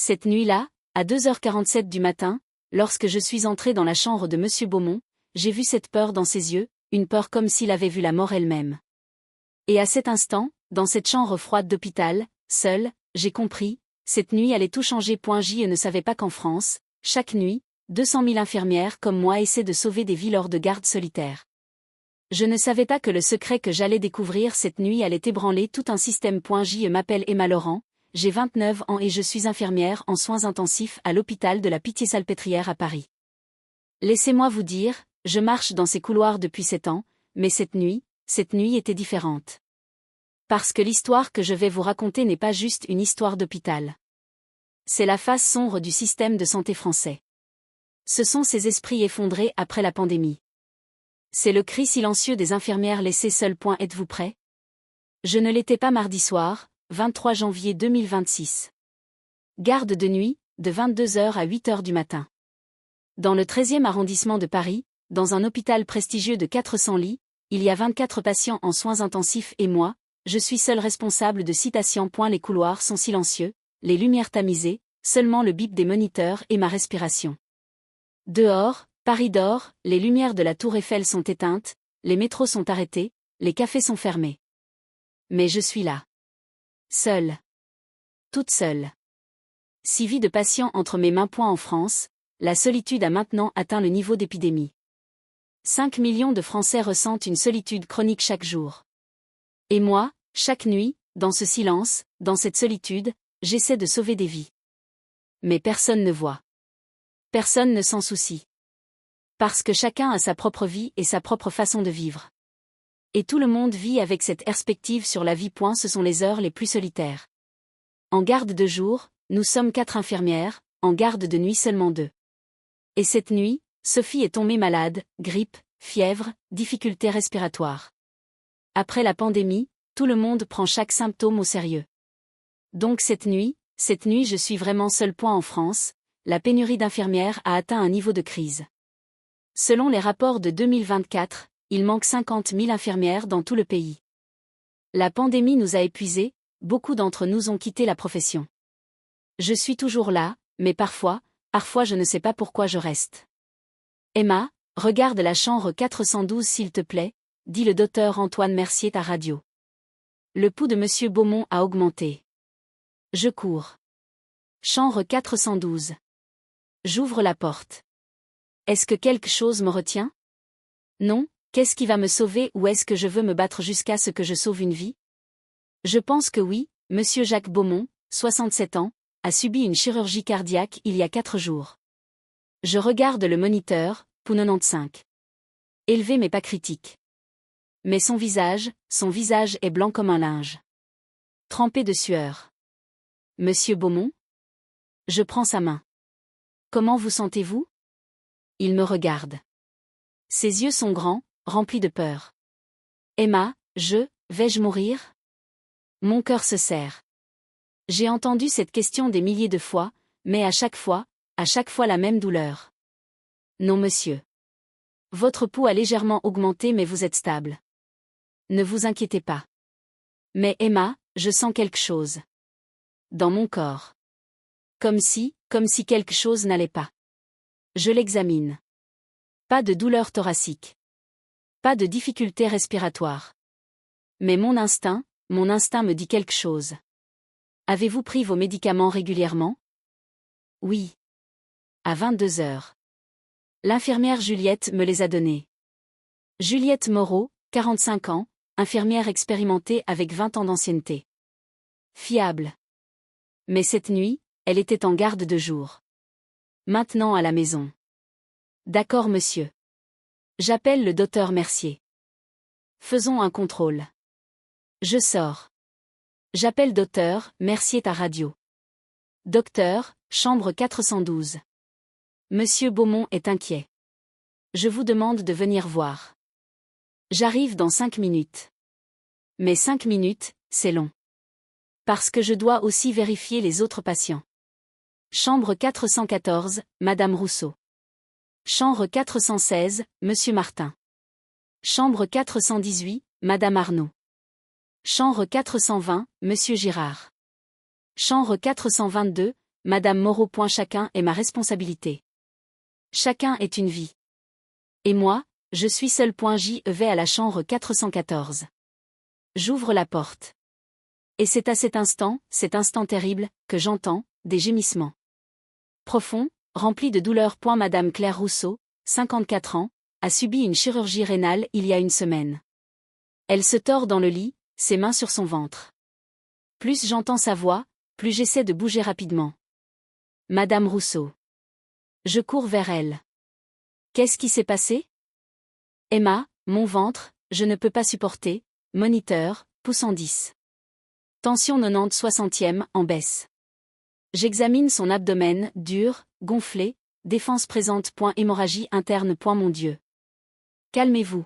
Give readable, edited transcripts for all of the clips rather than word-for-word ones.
Cette nuit-là, à 2h47 du matin, lorsque je suis entré dans la chambre de Monsieur Beaumont, j'ai vu cette peur dans ses yeux, une peur comme s'il avait vu la mort elle-même. Et à cet instant, dans cette chambre froide d'hôpital, seul, j'ai compris, cette nuit allait tout changer. Je ne savais pas qu'en France, chaque nuit, 200 000 infirmières comme moi essaient de sauver des vies lors de gardes solitaires. Je ne savais pas que le secret que j'allais découvrir cette nuit allait ébranler tout un système. Je m'appelle Emma Laurent, j'ai 29 ans et je suis infirmière en soins intensifs à l'hôpital de la Pitié-Salpêtrière à Paris. Laissez-moi vous dire, je marche dans ces couloirs depuis 7 ans, mais cette nuit était différente. Parce que l'histoire que je vais vous raconter n'est pas juste une histoire d'hôpital. C'est la face sombre du système de santé français. Ce sont ces esprits effondrés après la pandémie. C'est le cri silencieux des infirmières laissées seules. Êtes-vous prêts? Je ne l'étais pas mardi soir, 23 janvier 2026. Garde de nuit, de 22h à 8h du matin. Dans le 13e arrondissement de Paris, dans un hôpital prestigieux de 400 lits, il y a 24 patients en soins intensifs et moi, je suis seul responsable de 6 patients. Les couloirs sont silencieux, les lumières tamisées, seulement le bip des moniteurs et ma respiration. Dehors, Paris dort, les lumières de la tour Eiffel sont éteintes, les métros sont arrêtés, les cafés sont fermés. Mais je suis là. Seule. Toute seule. 6 vies de patients entre mes mains. En France, la solitude a maintenant atteint le niveau d'épidémie. 5 millions de Français ressentent une solitude chronique chaque jour. Et moi, chaque nuit, dans ce silence, dans cette solitude, j'essaie de sauver des vies. Mais personne ne voit. Personne ne s'en soucie. Parce que chacun a sa propre vie et sa propre façon de vivre. Et tout le monde vit avec cette perspective sur la vie. Ce sont les heures les plus solitaires. En garde de jour, nous sommes 4 infirmières, en garde de nuit seulement 2. Et cette nuit, Sophie est tombée malade, grippe, fièvre, difficultés respiratoires. Après la pandémie, tout le monde prend chaque symptôme au sérieux. Donc cette nuit, je suis vraiment seule. En France, la pénurie d'infirmières a atteint un niveau de crise. Selon les rapports de 2024, il manque 50 000 infirmières dans tout le pays. La pandémie nous a épuisés, beaucoup d'entre nous ont quitté la profession. Je suis toujours là, mais parfois je ne sais pas pourquoi je reste. Emma, regarde la chambre 412 s'il te plaît, dit le docteur Antoine Mercier à radio. Le pouls de Monsieur Beaumont a augmenté. Je cours. Chambre 412. J'ouvre la porte. Est-ce que quelque chose me retient? Non, qu'est-ce qui va me sauver ou est-ce que je veux me battre jusqu'à ce que je sauve une vie? Je pense que oui, Monsieur Jacques Beaumont, 67 ans, a subi une chirurgie cardiaque il y a 4 jours. Je regarde le moniteur, pouls 95. Élevé mais pas critique. Mais son visage est blanc comme un linge. Trempé de sueur. Monsieur Beaumont? Je prends sa main. Comment vous sentez-vous? Il me regarde. Ses yeux sont grands, remplis de peur. Emma, vais-je mourir? Mon cœur se serre. J'ai entendu cette question des milliers de fois, mais à chaque fois la même douleur. Non monsieur. Votre pouls a légèrement augmenté mais vous êtes stable. Ne vous inquiétez pas. Mais Emma, je sens quelque chose. Dans mon corps. Comme si quelque chose n'allait pas. Je l'examine. Pas de douleur thoracique. Pas de difficulté respiratoire. Mais mon instinct me dit quelque chose. Avez-vous pris vos médicaments régulièrement? Oui. À 22h. L'infirmière Juliette me les a donnés. Juliette Moreau, 45 ans, infirmière expérimentée avec 20 ans d'ancienneté. Fiable. Mais cette nuit, elle était en garde de jour. Maintenant à la maison. D'accord monsieur. J'appelle le docteur Mercier. Faisons un contrôle. Je sors. J'appelle docteur Mercier à radio. Docteur, chambre 412. Monsieur Beaumont est inquiet. Je vous demande de venir voir. J'arrive dans 5 minutes. Mais 5 minutes, c'est long. Parce que je dois aussi vérifier les autres patients. Chambre 414, Madame Rousseau. Chambre 416, Monsieur Martin. Chambre 418, Madame Arnaud. Chambre 420, Monsieur Girard. Chambre 422, Madame Moreau. Chacun est ma responsabilité. Chacun est une vie. Et moi, je suis seul. Je vais à la chambre 414. J'ouvre la porte. Et c'est à cet instant terrible, que j'entends des gémissements profonds, remplis de douleur. Madame Claire Rousseau, 54 ans, a subi une chirurgie rénale il y a une semaine. Elle se tord dans le lit, ses mains sur son ventre. Plus j'entends sa voix, plus j'essaie de bouger rapidement. Madame Rousseau. Je cours vers elle. Qu'est-ce qui s'est passé? Emma, mon ventre, je ne peux pas supporter. Moniteur, pouce en 10. Tension 90/60e, en baisse. J'examine son abdomen, dur, gonflé, défense présente. Hémorragie interne. Mon Dieu. Calmez-vous.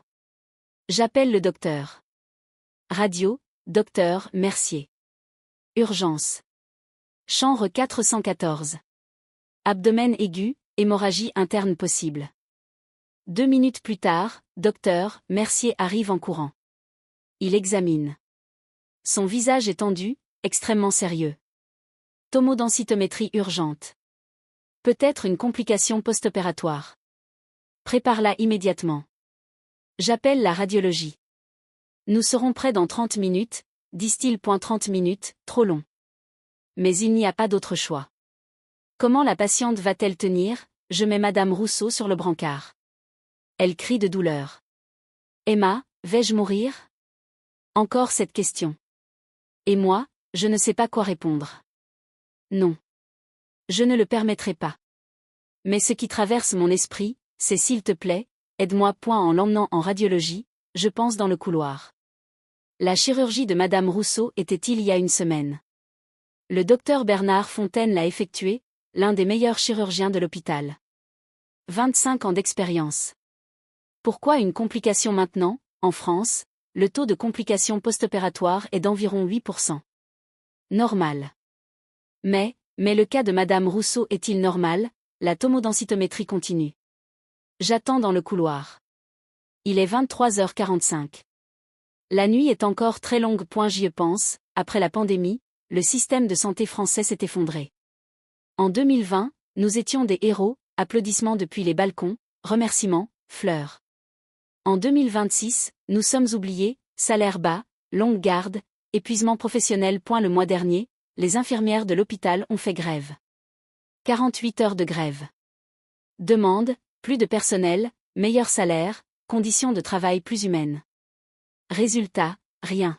J'appelle le docteur. Radio, docteur Mercier. Urgence. Chambre 414. Abdomen aigu, hémorragie interne possible. 2 minutes plus tard, docteur Mercier arrive en courant. Il examine. Son visage est tendu, extrêmement sérieux. Tomodensitométrie urgente. Peut-être une complication post-opératoire. Prépare-la immédiatement. J'appelle la radiologie. Nous serons prêts dans 30 minutes, disent-ils. 30 minutes, trop long. Mais il n'y a pas d'autre choix. Comment la patiente va-t-elle tenir? Je mets Madame Rousseau sur le brancard. Elle crie de douleur. Emma, vais-je mourir? Encore cette question. Et moi, je ne sais pas quoi répondre. Non. Je ne le permettrai pas. Mais ce qui traverse mon esprit, c'est s'il te plaît, aide-moi. En l'emmenant en radiologie, je pense dans le couloir. La chirurgie de Madame Rousseau était il y a une semaine. Le docteur Bernard Fontaine l'a effectuée, l'un des meilleurs chirurgiens de l'hôpital. 25 ans d'expérience. Pourquoi une complication maintenant? En France, le taux de complications post-opératoires est d'environ 8%. Normal. Mais le cas de Madame Rousseau est-il normal? La tomodensitométrie continue. J'attends dans le couloir. Il est 23h45. La nuit est encore très longue. J'y pense, après la pandémie, le système de santé français s'est effondré. En 2020, nous étions des héros, applaudissements depuis les balcons, remerciements, fleurs. En 2026, nous sommes oubliés, salaire bas, longue garde, épuisement professionnel. Le mois dernier, les infirmières de l'hôpital ont fait grève. 48 heures de grève. Demande, plus de personnel, meilleur salaire, conditions de travail plus humaines. Résultat, rien.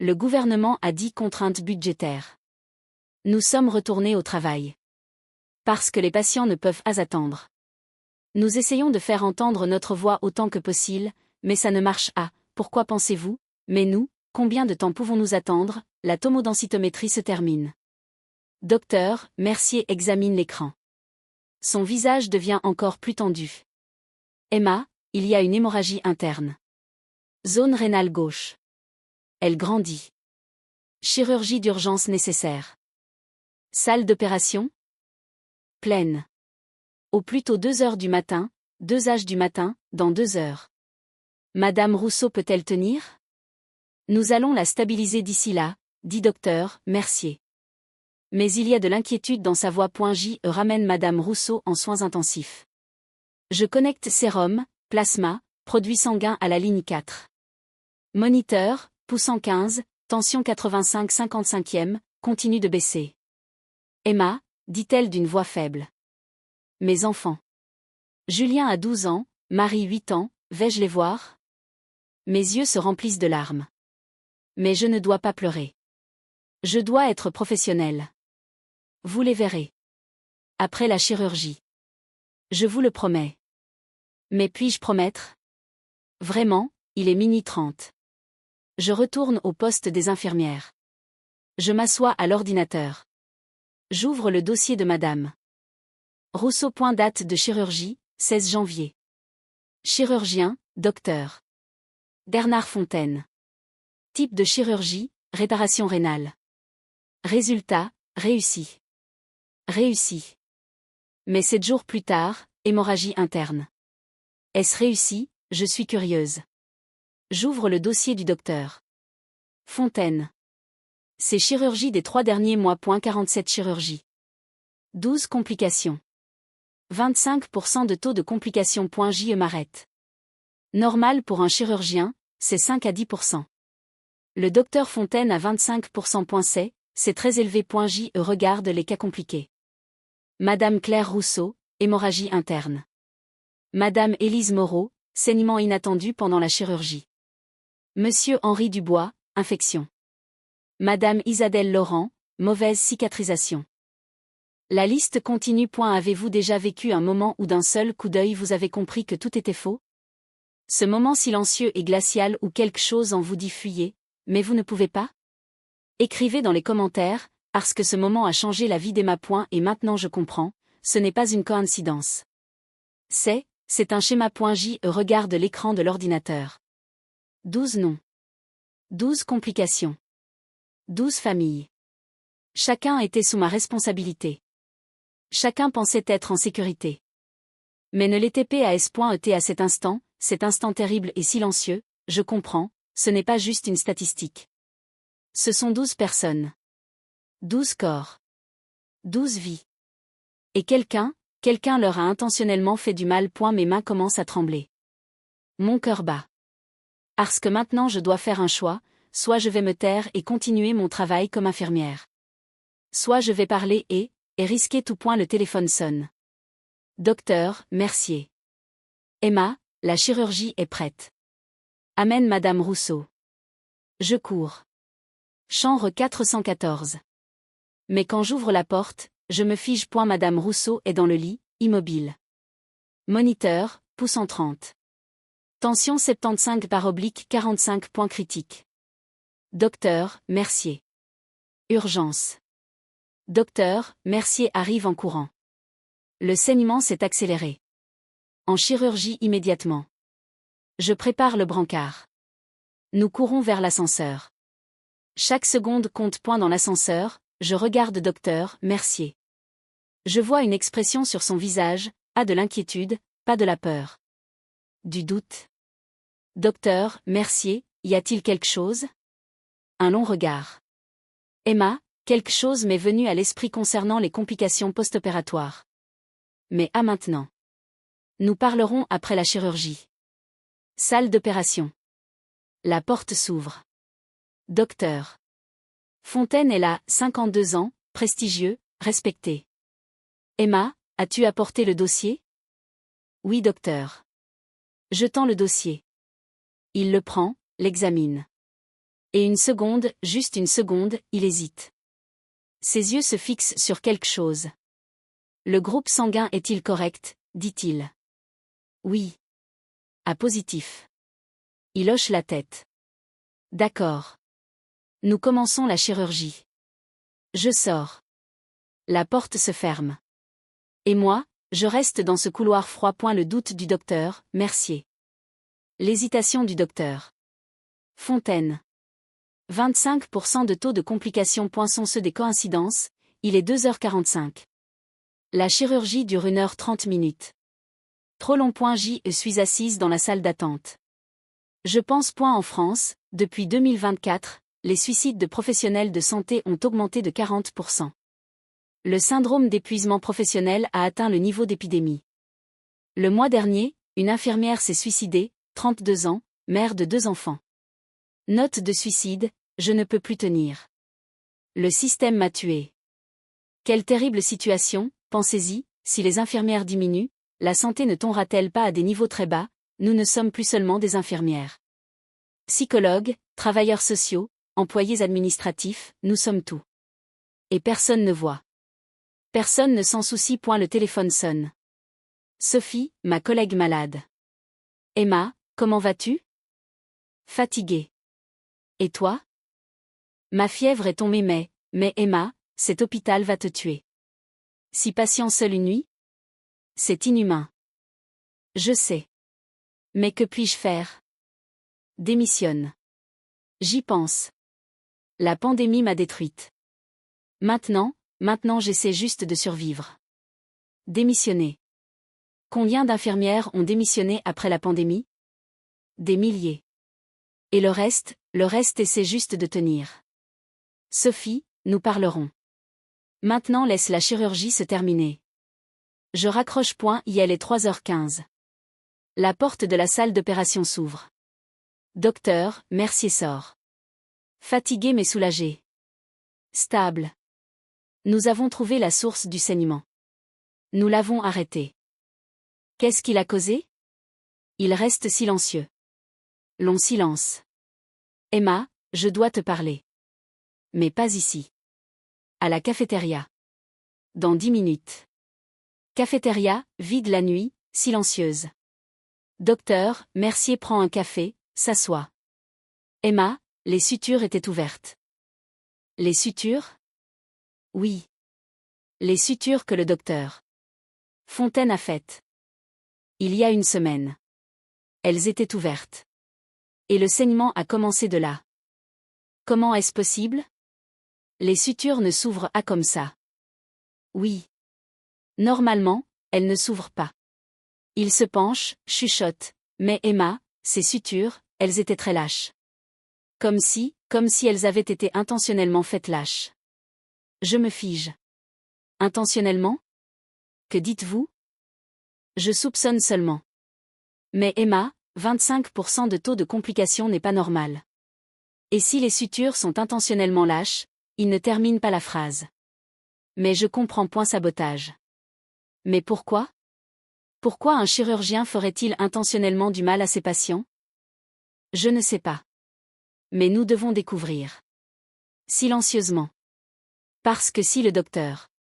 Le gouvernement a dit contrainte budgétaire. Nous sommes retournés au travail. Parce que les patients ne peuvent pas attendre. Nous essayons de faire entendre notre voix autant que possible, mais ça ne marche pas. Pourquoi pensez-vous? Mais nous, combien de temps pouvons-nous attendre? La tomodensitométrie se termine. Docteur Mercier examine l'écran. Son visage devient encore plus tendu. Emma, il y a une hémorragie interne. Zone rénale gauche. Elle grandit. Chirurgie d'urgence nécessaire. Salle d'opération? Pleine. Au plus tôt 2 heures du matin, 2h du matin, dans 2 heures. Madame Rousseau peut-elle tenir? Nous allons la stabiliser d'ici là, dit docteur Mercier. Mais il y a de l'inquiétude dans sa voix. J ramène Madame Rousseau en soins intensifs. Je connecte sérum, plasma, produit sanguin à la ligne 4. Moniteur, pouce en 15, tension 85/55e, continue de baisser. Emma, dit-elle d'une voix faible. Mes enfants. Julien a 12 ans, Marie 8 ans, vais-je les voir? Mes yeux se remplissent de larmes. Mais je ne dois pas pleurer. Je dois être professionnelle. Vous les verrez. Après la chirurgie. Je vous le promets. Mais puis-je promettre? Vraiment, il est 12h30. Je retourne au poste des infirmières. Je m'assois à l'ordinateur. J'ouvre le dossier de Madame Rousseau. Date de chirurgie, 16 janvier. Chirurgien, docteur Bernard Fontaine. Type de chirurgie, réparation rénale. Résultat, réussi. Réussi. Mais 7 jours plus tard, hémorragie interne. Est-ce réussi? Je suis curieuse. J'ouvre le dossier du docteur Fontaine. Ces chirurgies des 3 derniers mois. 47 chirurgies. 12 complications. 25% de taux de complications. J. Marette. Normal pour un chirurgien, c'est 5 à 10%. Le docteur Fontaine a 25%. C'est très élevé. J. Regarde les cas compliqués. Madame Claire Rousseau, hémorragie interne. Madame Élise Moreau, saignement inattendu pendant la chirurgie. Monsieur Henri Dubois, infection. Madame Isadelle Laurent, mauvaise cicatrisation. La liste continue. Avez-vous déjà vécu un moment où d'un seul coup d'œil vous avez compris que tout était faux? Ce moment silencieux et glacial où quelque chose en vous dit fuyez, mais vous ne pouvez pas? Écrivez dans les commentaires, parce que ce moment a changé la vie d'Emma. Et maintenant je comprends, ce n'est pas une coïncidence. C'est un schéma. J. Regarde l'écran de l'ordinateur. 12 noms. 12 complications. 12 familles. Chacun était sous ma responsabilité. Chacun pensait être en sécurité. Mais ne l'était pas. À cet instant terrible et silencieux, je comprends, ce n'est pas juste une statistique. Ce sont 12 personnes. 12 corps. 12 vies. Et quelqu'un leur a intentionnellement fait du mal. Mes mains commencent à trembler. Mon cœur bat. Parce que maintenant je dois faire un choix, soit je vais me taire et continuer mon travail comme infirmière. Soit je vais parler et risquer tout. Le téléphone sonne. Docteur Mercier. Emma, la chirurgie est prête. Amène Madame Rousseau. Je cours. Chambre 414. Mais quand j'ouvre la porte, je me fige. Madame Rousseau est dans le lit, immobile. Moniteur, pouce en 30. Tension 75/45. Point critique. Docteur Mercier. Urgence. Docteur Mercier arrive en courant. Le saignement s'est accéléré. En chirurgie immédiatement. Je prépare le brancard. Nous courons vers l'ascenseur. Chaque seconde compte. Dans l'ascenseur, je regarde Docteur Mercier. Je vois une expression sur son visage, pas de l'inquiétude, pas de la peur. Du doute. Docteur Mercier, y a-t-il quelque chose? Un long regard. Emma, quelque chose m'est venu à l'esprit concernant les complications post-opératoires. Mais maintenant. Nous parlerons après la chirurgie. Salle d'opération. La porte s'ouvre. Docteur Fontaine est là, 52 ans, prestigieux, respecté. Emma, as-tu apporté le dossier? Oui, docteur. Je tends le dossier. Il le prend, l'examine. Et une seconde, juste une seconde, il hésite. Ses yeux se fixent sur quelque chose. Le groupe sanguin est-il correct, dit-il. Oui. A positif. Il hoche la tête. D'accord. Nous commençons la chirurgie. Je sors. La porte se ferme. Et moi, je reste dans ce couloir froid. Le doute du docteur Mercier. L'hésitation du docteur Fontaine. 25% de taux de complications. Sont ceux des coïncidences, il est 2h45. La chirurgie dure 1h30. Trop long. J. suis assise dans la salle d'attente. Je pense. En France, depuis 2024, les suicides de professionnels de santé ont augmenté de 40%. Le syndrome d'épuisement professionnel a atteint le niveau d'épidémie. Le mois dernier, une infirmière s'est suicidée, 32 ans, mère de 2 enfants. Note de suicide, je ne peux plus tenir. Le système m'a tué. Quelle terrible situation, pensez-y, si les infirmières diminuent, la santé ne tombera-t-elle pas à des niveaux très bas? Nous ne sommes plus seulement des infirmières. Psychologues, travailleurs sociaux, employés administratifs, nous sommes tout. Et personne ne voit. Personne ne s'en soucie. Le téléphone sonne. Sophie, ma collègue malade. Emma, comment vas-tu? Fatiguée. Et toi? Ma fièvre est tombée mais Emma, cet hôpital va te tuer. 6 patients seule une nuit? C'est inhumain. Je sais. Mais que puis-je faire? Démissionne. J'y pense. La pandémie m'a détruite. Maintenant j'essaie juste de survivre. Démissionner. Combien d'infirmières ont démissionné après la pandémie? Des milliers. Et le reste essaie juste de tenir. Sophie, nous parlerons. Maintenant laisse la chirurgie se terminer. Je raccroche point, il est 3h15. La porte de la salle d'opération s'ouvre. Docteur, Mercier sort. Fatigué mais soulagé. Stable. Nous avons trouvé la source du saignement. Nous l'avons arrêté. Qu'est-ce qu'il a causé? Il reste silencieux. Long silence. Emma, je dois te parler. Mais pas ici. À la cafétéria. Dans 10 minutes. Cafétéria, vide la nuit, silencieuse. Docteur, Mercier prend un café, s'assoit. Emma, les sutures étaient ouvertes. Les sutures? Oui. Les sutures que le docteur Fontaine a faites. Il y a une semaine. Elles étaient ouvertes. Et le saignement a commencé de là. Comment est-ce possible? Les sutures ne s'ouvrent pas comme ça. Oui. Normalement, elles ne s'ouvrent pas. Il se penche, chuchote. Mais Emma, ces sutures, elles étaient très lâches. Comme si elles avaient été intentionnellement faites lâches. Je me fige. Intentionnellement? Que dites-vous? Je soupçonne seulement. Mais Emma, 25% de taux de complication n'est pas normal. Et si les sutures sont intentionnellement lâches, il ne termine pas la phrase. Mais je comprends point sabotage. Mais pourquoi? Pourquoi un chirurgien ferait-il intentionnellement du mal à ses patients? Je ne sais pas. Mais nous devons découvrir. Silencieusement. Parce que si le docteur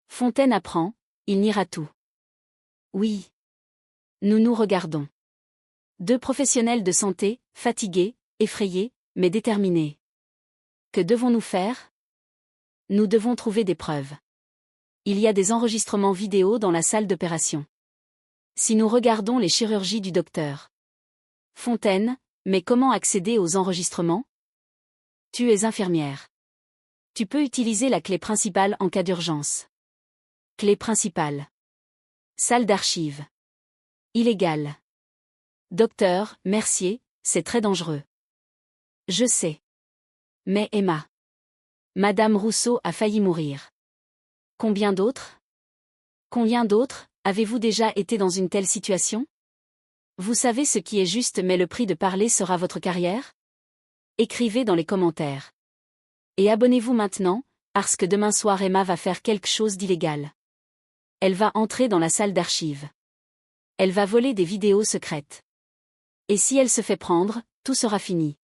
Fontaine apprend, il niera tout. Oui. Nous nous regardons. Deux professionnels de santé, fatigués, effrayés, mais déterminés. Que devons-nous faire? Nous devons trouver des preuves. Il y a des enregistrements vidéo dans la salle d'opération. Si nous regardons les chirurgies du docteur Fontaine, mais comment accéder aux enregistrements? Tu es infirmière. Tu peux utiliser la clé principale en cas d'urgence. Clé principale. Salle d'archives. Illégal. Docteur, Mercier, c'est très dangereux. Je sais. Mais Emma. Madame Rousseau a failli mourir. Combien d'autres? Combien d'autres, avez-vous déjà été dans une telle situation? Vous savez ce qui est juste, mais le prix de parler sera votre carrière? Écrivez dans les commentaires. Et abonnez-vous maintenant, parce que demain soir Emma va faire quelque chose d'illégal. Elle va entrer dans la salle d'archives. Elle va voler des vidéos secrètes. Et si elle se fait prendre, tout sera fini.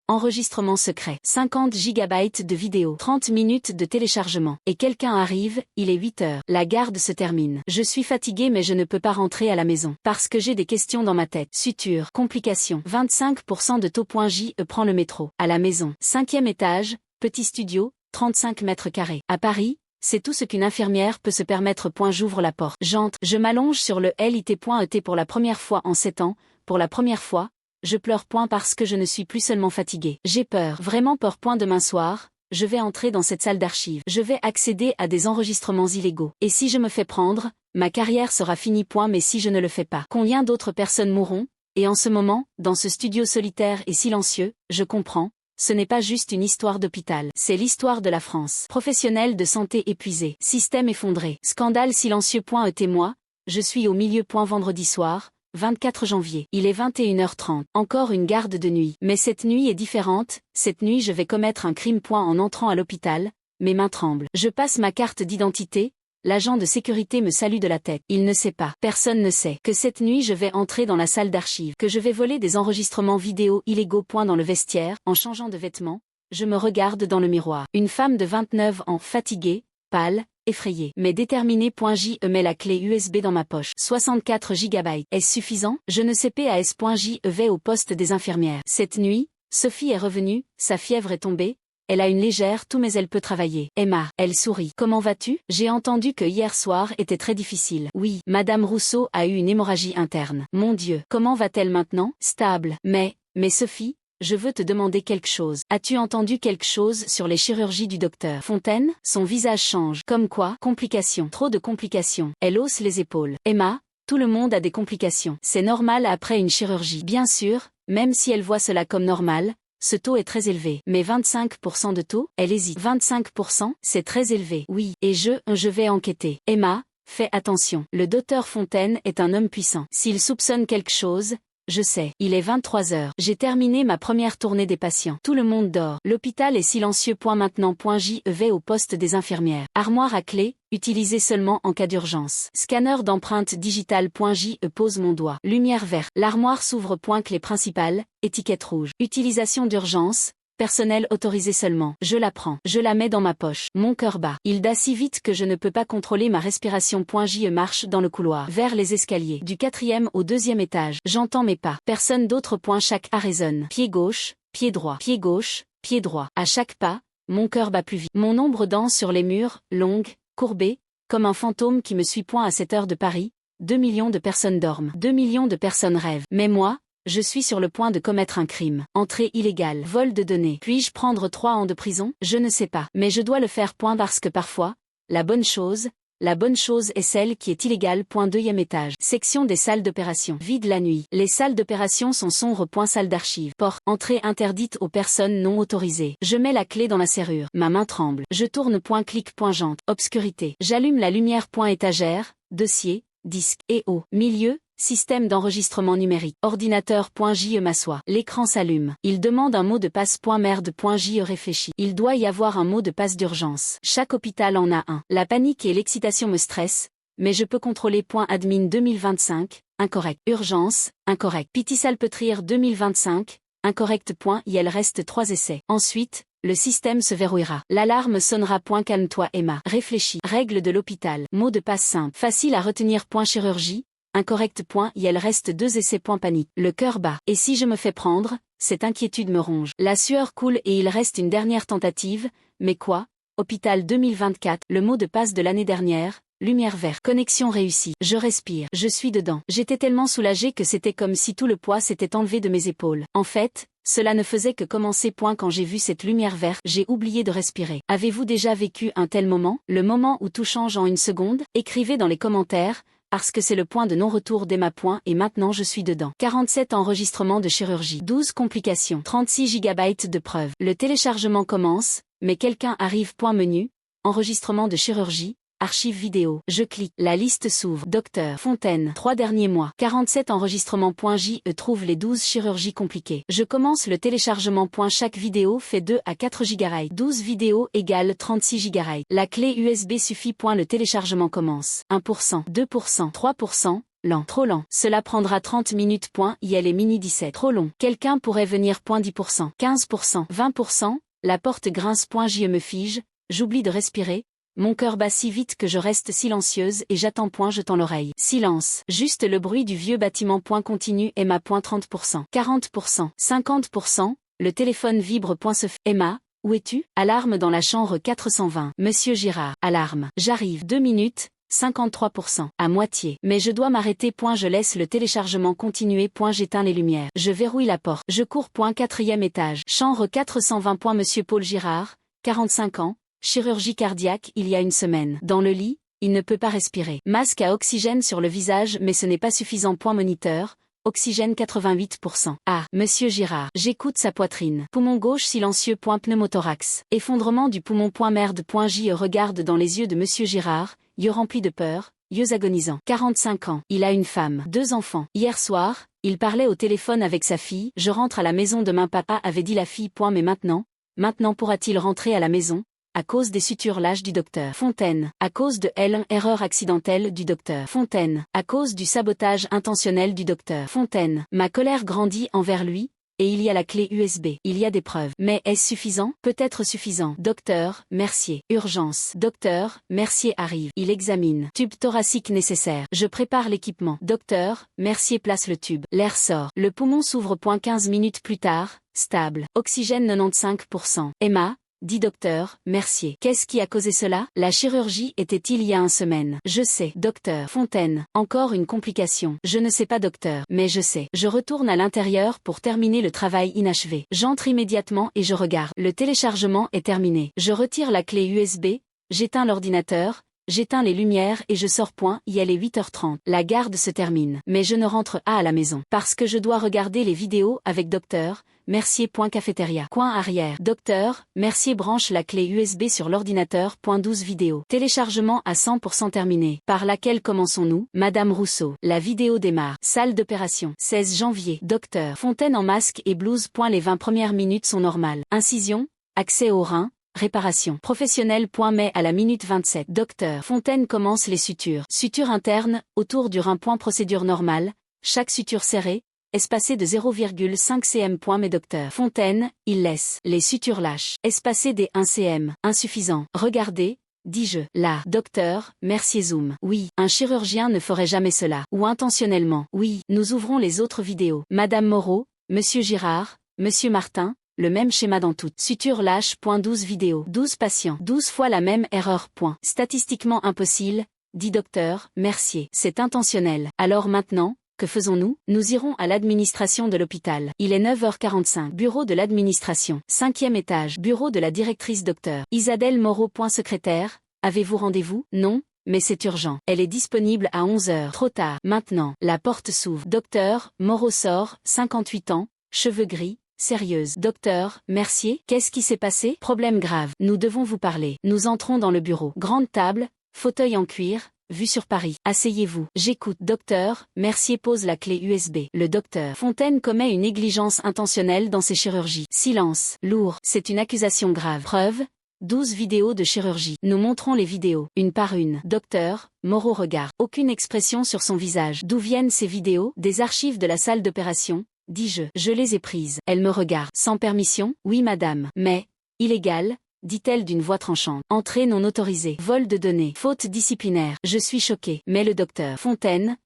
Enregistrement secret. 50 GB de vidéos. 30 minutes de téléchargement. Et quelqu'un arrive, il est 8 heures. La garde se termine. Je suis fatigué mais je ne peux pas rentrer à la maison. Parce que j'ai des questions dans ma tête. Suture. Complications. 25% de taux. J. Prend le métro. À la maison. 5e étage, petit studio, 35 mètres carrés. À Paris, c'est tout ce qu'une infirmière peut se permettre. J'ouvre la porte. J'entre. Je m'allonge sur le lit.et pour la première fois en 7 ans. Pour la première fois, je pleure parce que je ne suis plus seulement fatiguée. J'ai peur, vraiment peur. Demain soir, je vais entrer dans cette salle d'archives. Je vais accéder à des enregistrements illégaux. Et si je me fais prendre, ma carrière sera finie. Mais si je ne le fais pas, combien d'autres personnes mourront? Et en ce moment, dans ce studio solitaire et silencieux, je comprends. Ce n'est pas juste une histoire d'hôpital, c'est l'histoire de la France. Professionnels de santé épuisés, système effondré, scandale silencieux. Moi, je suis au milieu. Vendredi soir, 24 janvier. Il est 21h30. Encore une garde de nuit. Mais cette nuit est différente, cette nuit je vais commettre un crime. En entrant à l'hôpital, mes mains tremblent. Je passe ma carte d'identité. L'agent de sécurité me salue de la tête. Il ne sait pas, personne ne sait, que cette nuit je vais entrer dans la salle d'archives, que je vais voler des enregistrements vidéo illégaux. Dans le vestiaire, en changeant de vêtements, je me regarde dans le miroir. Une femme de 29 ans, fatiguée, pâle, effrayée, mais déterminée. J. Met la clé USB dans ma poche. 64 GB. Est-ce suffisant? Je ne sais pas. J. Vais au poste des infirmières. Cette nuit, Sophie est revenue, sa fièvre est tombée. Elle a une légère toux mais elle peut travailler. Emma, elle sourit. Comment vas-tu? J'ai entendu que hier soir était très difficile. Oui, Madame Rousseau a eu une hémorragie interne. Mon Dieu, comment va-t-elle maintenant? Stable. Mais Sophie, je veux te demander quelque chose. As-tu entendu quelque chose sur les chirurgies du docteur Fontaine? Son visage change. Comme quoi? Complications. Trop de complications. Elle hausse les épaules. Emma, tout le monde a des complications. C'est normal après une chirurgie. Bien sûr, même si elle voit cela comme normal, ce taux est très élevé. Mais 25% de taux, elle hésite. 25%, c'est très élevé. Oui, et je vais enquêter. Emma, fais attention. Le docteur Fontaine est un homme puissant. S'il soupçonne quelque chose, je sais. Il est 23 heures. J'ai terminé ma première tournée des patients. Tout le monde dort. L'hôpital est silencieux. Maintenant. Je vais au poste des infirmières. Armoire à clé, utilisée seulement en cas d'urgence. Scanner d'empreinte digitale. Je pose mon doigt. Lumière verte. L'armoire s'ouvre. Clé principale, étiquette rouge. Utilisation d'urgence. Personnel autorisé seulement. Je la prends. Je la mets dans ma poche. Mon cœur bat. Il bat si vite que je ne peux pas contrôler ma respiration. Je marche dans le couloir. Vers les escaliers. Du 4e au 2e étage. J'entends mes pas. Personne d'autre. Chaque pas résonne. Pied gauche, pied droit. Pied gauche, pied droit. À chaque pas, mon cœur bat plus vite. Mon ombre danse sur les murs, longue, courbée, comme un fantôme qui me suit. À cette heure de Paris, 2 millions de personnes dorment. 2 millions de personnes rêvent. Mais moi, je suis sur le point de commettre un crime. Entrée illégale. Vol de données. Puis-je prendre 3 ans de prison? Je ne sais pas. Mais je dois le faire. Parce que parfois, la bonne chose est celle qui est illégale. 2e étage. Section des salles d'opération. Vide la nuit. Les salles d'opération sont sombres. Salle d'archives. Porte. Entrée interdite aux personnes non autorisées. Je mets la clé dans la serrure. Ma main tremble. Je tourne. Clic. Jante. Obscurité. J'allume la lumière. Étagère. Dossier. Disque. Et au milieu, système d'enregistrement numérique. Ordinateur. Je m'assois. L'écran s'allume. Il demande un mot de passe. Merde. Je réfléchis. Il doit y avoir un mot de passe d'urgence. Chaque hôpital en a un. La panique et l'excitation me stressent, mais je peux contrôler. Admin 2025, incorrect. Urgence, incorrect. Pity Salpêtrière 2025, incorrect. Il reste 3 essais. Ensuite, le système se verrouillera. L'alarme sonnera. Calme-toi Emma. Réfléchis. Règle de l'hôpital. Mot de passe simple. Facile à retenir. Chirurgie. Incorrect. Il reste 2 essais. Panique. Le cœur bat. Et si je me fais prendre? Cette inquiétude me ronge. La sueur coule et il reste une dernière tentative. Mais quoi? Hôpital 2024. Le mot de passe de l'année dernière. Lumière verte. Connexion réussie. Je respire. Je suis dedans. J'étais tellement soulagée que c'était comme si tout le poids s'était enlevé de mes épaules. En fait, cela ne faisait que commencer. Quand j'ai vu cette lumière verte, j'ai oublié de respirer. Avez-vous déjà vécu un tel moment? Le moment où tout change en une seconde? Écrivez dans les commentaires, parce que c'est le point de non-retour d'Emma. Et maintenant je suis dedans. 47 enregistrements de chirurgie. 12 complications. 36 GB de preuves. Le téléchargement commence, mais quelqu'un arrive. Menu. Enregistrement de chirurgie. Archive vidéo. Je clique. La liste s'ouvre. Docteur Fontaine. 3 derniers mois. 47 enregistrements. Je trouve les 12 chirurgies compliquées. Je commence le téléchargement. Chaque vidéo fait 2 à 4 GB. 12 vidéos égale 36 GB. La clé USB suffit. Le téléchargement commence. 1%, 2%, 3%. Lent. Trop lent. Cela prendra 30 minutes. Il est mini 17. Trop long. Quelqu'un pourrait venir. 10%, 15%, 20%. La porte grince. Je me fige. J'oublie de respirer. Mon cœur bat si vite que je reste silencieuse et j'attends. Je tends l'oreille. Silence. Juste le bruit du vieux bâtiment. Continue. Emma. 30%, 40%, 50%. Le téléphone vibre. Se fait. Emma, où es-tu? Alarme dans la chambre 420. Monsieur Girard. Alarme. J'arrive. 2 minutes. 53%. À moitié. Mais je dois m'arrêter. Je laisse le téléchargement continuer. J'éteins les lumières. Je verrouille la porte. Je cours. 4e étage. Chambre 420. Monsieur Paul Girard, 45 ans. Chirurgie cardiaque. Il y a une semaine. Dans le lit, il ne peut pas respirer. Masque à oxygène sur le visage mais ce n'est pas suffisant. Moniteur. Oxygène 88%. Ah, Monsieur Girard. J'écoute sa poitrine. Poumon gauche silencieux. Pneumothorax. Effondrement du poumon. Merde. Je regarde dans les yeux de Monsieur Girard, yeux remplis de peur, yeux agonisants. 45 ans. Il a une femme. 2 enfants. Hier soir, il parlait au téléphone avec sa fille. Je rentre à la maison demain. Papa avait dit la fille. Mais maintenant pourra-t-il rentrer à la maison? À cause des sutures lâches du docteur Fontaine. À cause de erreur accidentelle du docteur Fontaine. À cause du sabotage intentionnel du docteur Fontaine. Ma colère grandit envers lui, et il y a la clé USB. Il y a des preuves. Mais est-ce suffisant? Peut-être suffisant. Docteur, Mercier. Urgence. Docteur, Mercier arrive. Il examine. Tube thoracique nécessaire. Je prépare l'équipement. Docteur, Mercier place le tube. L'air sort. Le poumon s'ouvre. 15 minutes plus tard. Stable. Oxygène 95%. Emma, dit docteur Mercier. Qu'est-ce qui a causé cela? La chirurgie était il y a 1 semaine. Je sais. Docteur Fontaine. Encore une complication. Je ne sais pas docteur. Mais je sais. Je retourne à l'intérieur pour terminer le travail inachevé. J'entre immédiatement et je regarde. Le téléchargement est terminé. Je retire la clé USB. J'éteins l'ordinateur. j'éteins les lumières et je sors. Il est 8h30. La garde se termine. Mais je ne rentre pas à la maison. Parce que je dois regarder les vidéos avec Docteur Mercier. Cafétéria. Coin arrière. Docteur Mercier branche la clé USB sur l'ordinateur. 12 vidéos. Téléchargement à 100% terminé. Par laquelle commençons-nous? Madame Rousseau. La vidéo démarre. Salle d'opération. 16 janvier. Docteur Fontaine en masque et blouse. Les 20 premières minutes sont normales. Incision. Accès au rein. Réparation. Professionnel. Mais à la minute 27. Docteur Fontaine commence les sutures. Suture interne, autour du rein. Procédure normale. Chaque suture serrée, espacée de 0,5 cm. Mais Docteur Fontaine, il laisse les sutures lâches. Espacées des 1 cm. Insuffisant. Regardez, dis-je. Là. Docteur Mercier zoom. Oui, un chirurgien ne ferait jamais cela. Ou intentionnellement. Oui, nous ouvrons les autres vidéos. Madame Moreau, Monsieur Girard, Monsieur Martin, le même schéma dans toutes. Suture lâche. 12 vidéos. 12 patients. 12 fois la même erreur. Statistiquement impossible, dit Docteur Mercier. C'est intentionnel. Alors maintenant, que faisons-nous? Nous irons à l'administration de l'hôpital. Il est 9h45. Bureau de l'administration. 5e étage. Bureau de la directrice Docteur Isabelle Moreau. Secrétaire, avez-vous rendez-vous? Non, mais c'est urgent. Elle est disponible à 11h. Trop tard. Maintenant. La porte s'ouvre. Docteur Moreau sort, 58 ans, cheveux gris. Sérieuse. Docteur Mercier, qu'est-ce qui s'est passé? Problème grave. Nous devons vous parler. Nous entrons dans le bureau. Grande table, fauteuil en cuir, vue sur Paris. Asseyez-vous. J'écoute. Docteur Mercier pose la clé USB. Le docteur Fontaine commet une négligence intentionnelle dans ses chirurgies. Silence. Lourd. C'est une accusation grave. Preuve. 12 vidéos de chirurgie. Nous montrons les vidéos, une par une. Docteur Moreau regarde. Aucune expression sur son visage. D'où viennent ces vidéos? Des archives de la salle d'opération. Dis-je. Je les ai prises. Elle me regarde. Sans permission? Oui madame. Mais, illégal, dit-elle d'une voix tranchante. Entrée non autorisée. Vol de données. Faute disciplinaire. Je suis choquée. Mais le docteur Fontaine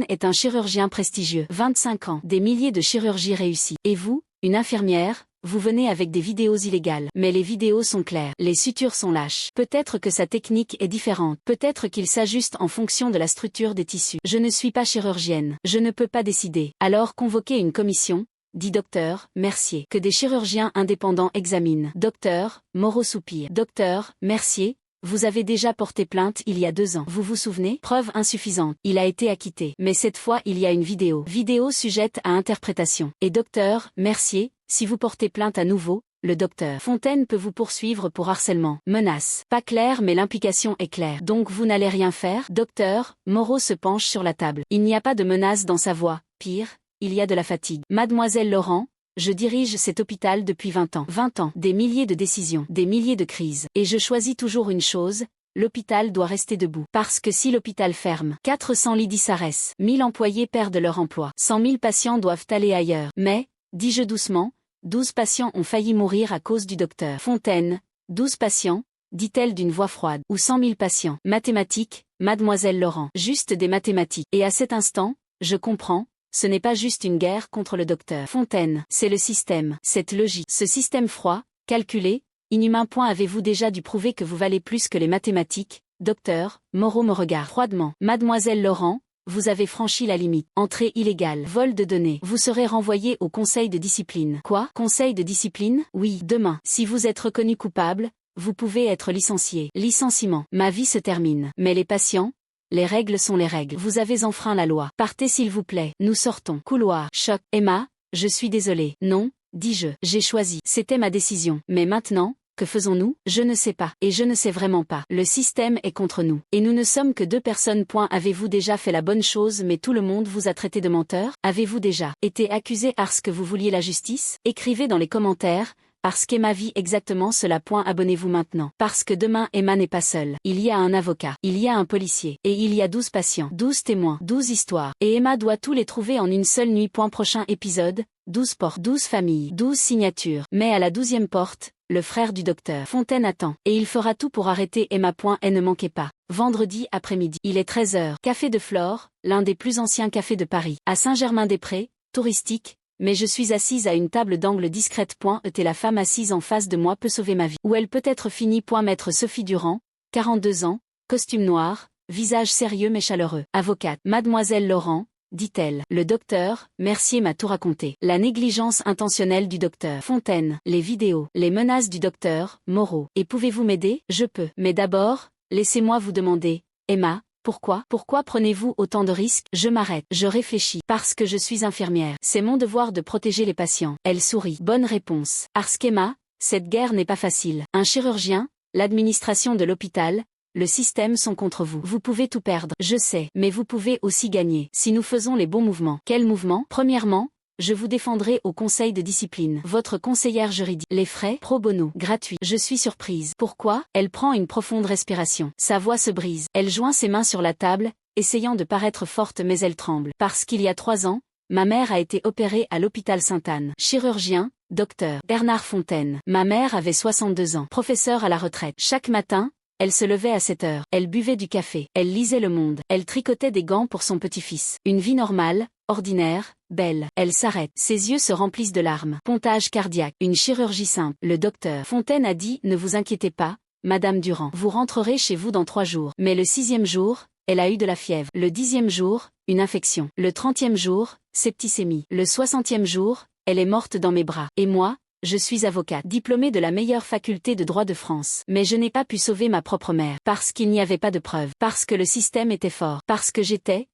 est un chirurgien prestigieux. 25 ans. Des milliers de chirurgies réussies. Et vous, une infirmière, vous venez avec des vidéos illégales. Mais les vidéos sont claires. Les sutures sont lâches. Peut-être que sa technique est différente. Peut-être qu'il s'ajuste en fonction de la structure des tissus. Je ne suis pas chirurgienne. Je ne peux pas décider. Alors convoquez une commission, dit Docteur Mercier. Que des chirurgiens indépendants examinent. Docteur Moreau soupire. Docteur Mercier, vous avez déjà porté plainte il y a 2 ans. Vous vous souvenez? Preuve insuffisante. Il a été acquitté. Mais cette fois il y a une vidéo. Vidéo sujette à interprétation. Et Docteur Mercier, si vous portez plainte à nouveau, le docteur Fontaine peut vous poursuivre pour harcèlement. Menace. Pas clair mais l'implication est claire. Donc vous n'allez rien faire? Docteur Moreau se penche sur la table. Il n'y a pas de menace dans sa voix. Pire, il y a de la fatigue. Mademoiselle Laurent, je dirige cet hôpital depuis 20 ans. 20 ans. Des milliers de décisions. Des milliers de crises. Et je choisis toujours une chose. L'hôpital doit rester debout. Parce que si l'hôpital ferme, 400 lits disparaissent. 1000 employés perdent leur emploi. 100 000 patients doivent aller ailleurs. Mais, dis-je doucement, 12 patients ont failli mourir à cause du docteur Fontaine. 12 patients, dit-elle d'une voix froide. Ou 100 000 patients. Mathématiques, mademoiselle Laurent. Juste des mathématiques. Et à cet instant, je comprends, ce n'est pas juste une guerre contre le docteur Fontaine. C'est le système. Cette logique. Ce système froid, calculé, inhumain. Avez-vous déjà dû prouver que vous valez plus que les mathématiques? Docteur Moreau me regarde froidement. Mademoiselle Laurent, vous avez franchi la limite. Entrée illégale. Vol de données. Vous serez renvoyé au conseil de discipline. Quoi? Conseil de discipline? Oui, demain. Si vous êtes reconnu coupable, vous pouvez être licencié. Licenciement. Ma vie se termine. Mais les patients? Les règles sont les règles. Vous avez enfreint la loi. Partez s'il vous plaît. Nous sortons. Couloir. Choc. Emma, je suis désolée. Non, dis-je. J'ai choisi. C'était ma décision. Mais maintenant, que faisons-nous? Je ne sais pas. Et je ne sais vraiment pas. Le système est contre nous. Et nous ne sommes que 2 personnes. Avez-vous déjà fait la bonne chose mais tout le monde vous a traité de menteur? Avez-vous déjà été accusé parce que vous vouliez la justice? Écrivez dans les commentaires. Parce qu'Emma vit exactement cela. Abonnez-vous maintenant. Parce que demain Emma n'est pas seule. Il y a un avocat. Il y a un policier. Et il y a 12 patients. 12 témoins. 12 histoires. Et Emma doit tous les trouver en une seule nuit. Prochain épisode. 12 portes. 12 familles. 12 signatures. Mais à la 12e porte, le frère du docteur Fontaine attend. Et il fera tout pour arrêter Emma. Et ne manquez pas. Vendredi après-midi. Il est 13h. Café de Flore, l'un des plus anciens cafés de Paris. À Saint-Germain-des-Prés, touristique. Mais je suis assise à une table d'angle discrète. Et la femme assise en face de moi peut sauver ma vie. Ou elle peut être finie. Maître Sophie Durand, 42 ans, costume noir, visage sérieux mais chaleureux. Avocate. Mademoiselle Laurent, dit-elle. Le docteur Mercier m'a tout raconté. La négligence intentionnelle du docteur Fontaine, les vidéos, les menaces du docteur Moreau. Et pouvez-vous m'aider? Je peux. Mais d'abord, laissez-moi vous demander, Emma, pourquoi prenez-vous autant de risques? Je m'arrête, je réfléchis. Parce que je suis infirmière. C'est mon devoir de protéger les patients. Elle sourit. Bonne réponse. Parce qu'Emma, cette guerre n'est pas facile. Un chirurgien, l'administration de l'hôpital, le système sont contre vous. Vous pouvez tout perdre, je sais, mais vous pouvez aussi gagner. Si nous faisons les bons mouvements. Quels mouvements? Premièrement, je vous défendrai au conseil de discipline. Votre conseillère juridique. Les frais, pro bono, gratuits. Je suis surprise. Pourquoi? Elle prend une profonde respiration. Sa voix se brise. Elle joint ses mains sur la table, essayant de paraître forte mais elle tremble. Parce qu'il y a 3 ans, ma mère a été opérée à l'hôpital Sainte-Anne. Chirurgien, docteur Bernard Fontaine. Ma mère avait 62 ans. Professeur à la retraite. Chaque matin, elle se levait à 7 heures. Elle buvait du café. Elle lisait Le Monde. Elle tricotait des gants pour son petit-fils. Une vie normale, ordinaire, belle. Elle s'arrête. Ses yeux se remplissent de larmes. Pontage cardiaque. Une chirurgie simple. Le docteur Fontaine a dit « Ne vous inquiétez pas, Madame Durand. Vous rentrerez chez vous dans 3 jours. » Mais le 6e jour, elle a eu de la fièvre. Le 10e jour, une infection. Le 30e jour, septicémie. Le 60e jour, elle est morte dans mes bras. Et moi, je suis avocate, diplômée de la meilleure faculté de droit de France. Mais je n'ai pas pu sauver ma propre mère. Parce qu'il n'y avait pas de preuves. Parce que le système était fort. Parce que j'étais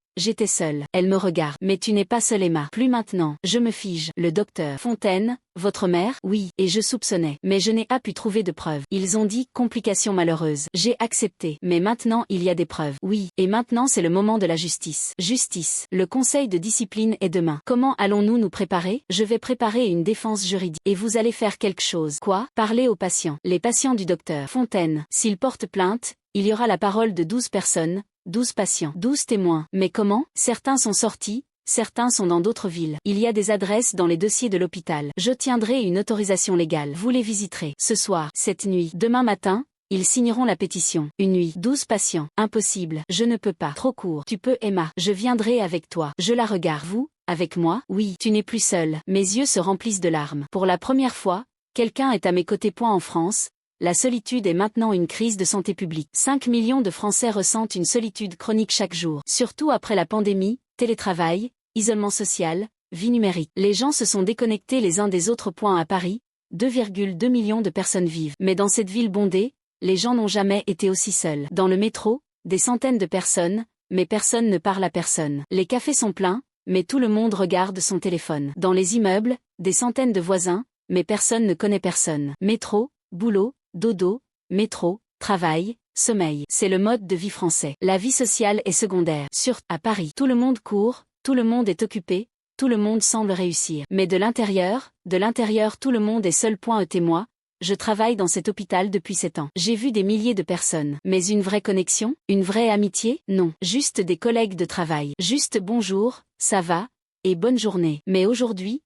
seule. Elle me regarde. Mais tu n'es pas seule, Emma. Plus maintenant. Je me fige. Le docteur Fontaine, votre mère? Oui. Et je soupçonnais. Mais je n'ai pas pu trouver de preuves. Ils ont dit complication malheureuse. J'ai accepté. Mais maintenant il y a des preuves. Oui. Et maintenant c'est le moment de la justice. Justice. Le conseil de discipline est demain. Comment allons-nous nous préparer? Je vais préparer une défense juridique. Et vous allez faire quelque chose. Quoi? Parler aux patients. Les patients du docteur Fontaine. S'ils portent plainte, il y aura la parole de 12 personnes. 12 patients, 12 témoins. Mais comment? Certains sont sortis, certains sont dans d'autres villes. Il y a des adresses dans les dossiers de l'hôpital. Je tiendrai une autorisation légale. Vous les visiterez. Ce soir, cette nuit, demain matin, ils signeront la pétition. Une nuit, 12 patients. Impossible. Je ne peux pas. Trop court. Tu peux, Emma. Je viendrai avec toi. Je la regarde. Vous? Avec moi? Oui. Tu n'es plus seule. Mes yeux se remplissent de larmes. Pour la première fois, quelqu'un est à mes côtés. En France, la solitude est maintenant une crise de santé publique. 5 millions de Français ressentent une solitude chronique chaque jour. Surtout après la pandémie, télétravail, isolement social, vie numérique. Les gens se sont déconnectés les uns des autres. À Paris, 2,2 millions de personnes vivent. Mais dans cette ville bondée, les gens n'ont jamais été aussi seuls. Dans le métro, des centaines de personnes, mais personne ne parle à personne. Les cafés sont pleins, mais tout le monde regarde son téléphone. Dans les immeubles, des centaines de voisins, mais personne ne connaît personne. Métro, boulot, dodo, métro, travail, sommeil. C'est le mode de vie français. La vie sociale est secondaire. À Paris, tout le monde court, tout le monde est occupé, tout le monde semble réussir. Mais de l'intérieur, tout le monde est seul. Moi, je travaille dans cet hôpital depuis 7 ans. J'ai vu des milliers de personnes. Mais une vraie connexion? Une vraie amitié? Non. Juste des collègues de travail. Juste bonjour, ça va, et bonne journée. Mais aujourd'hui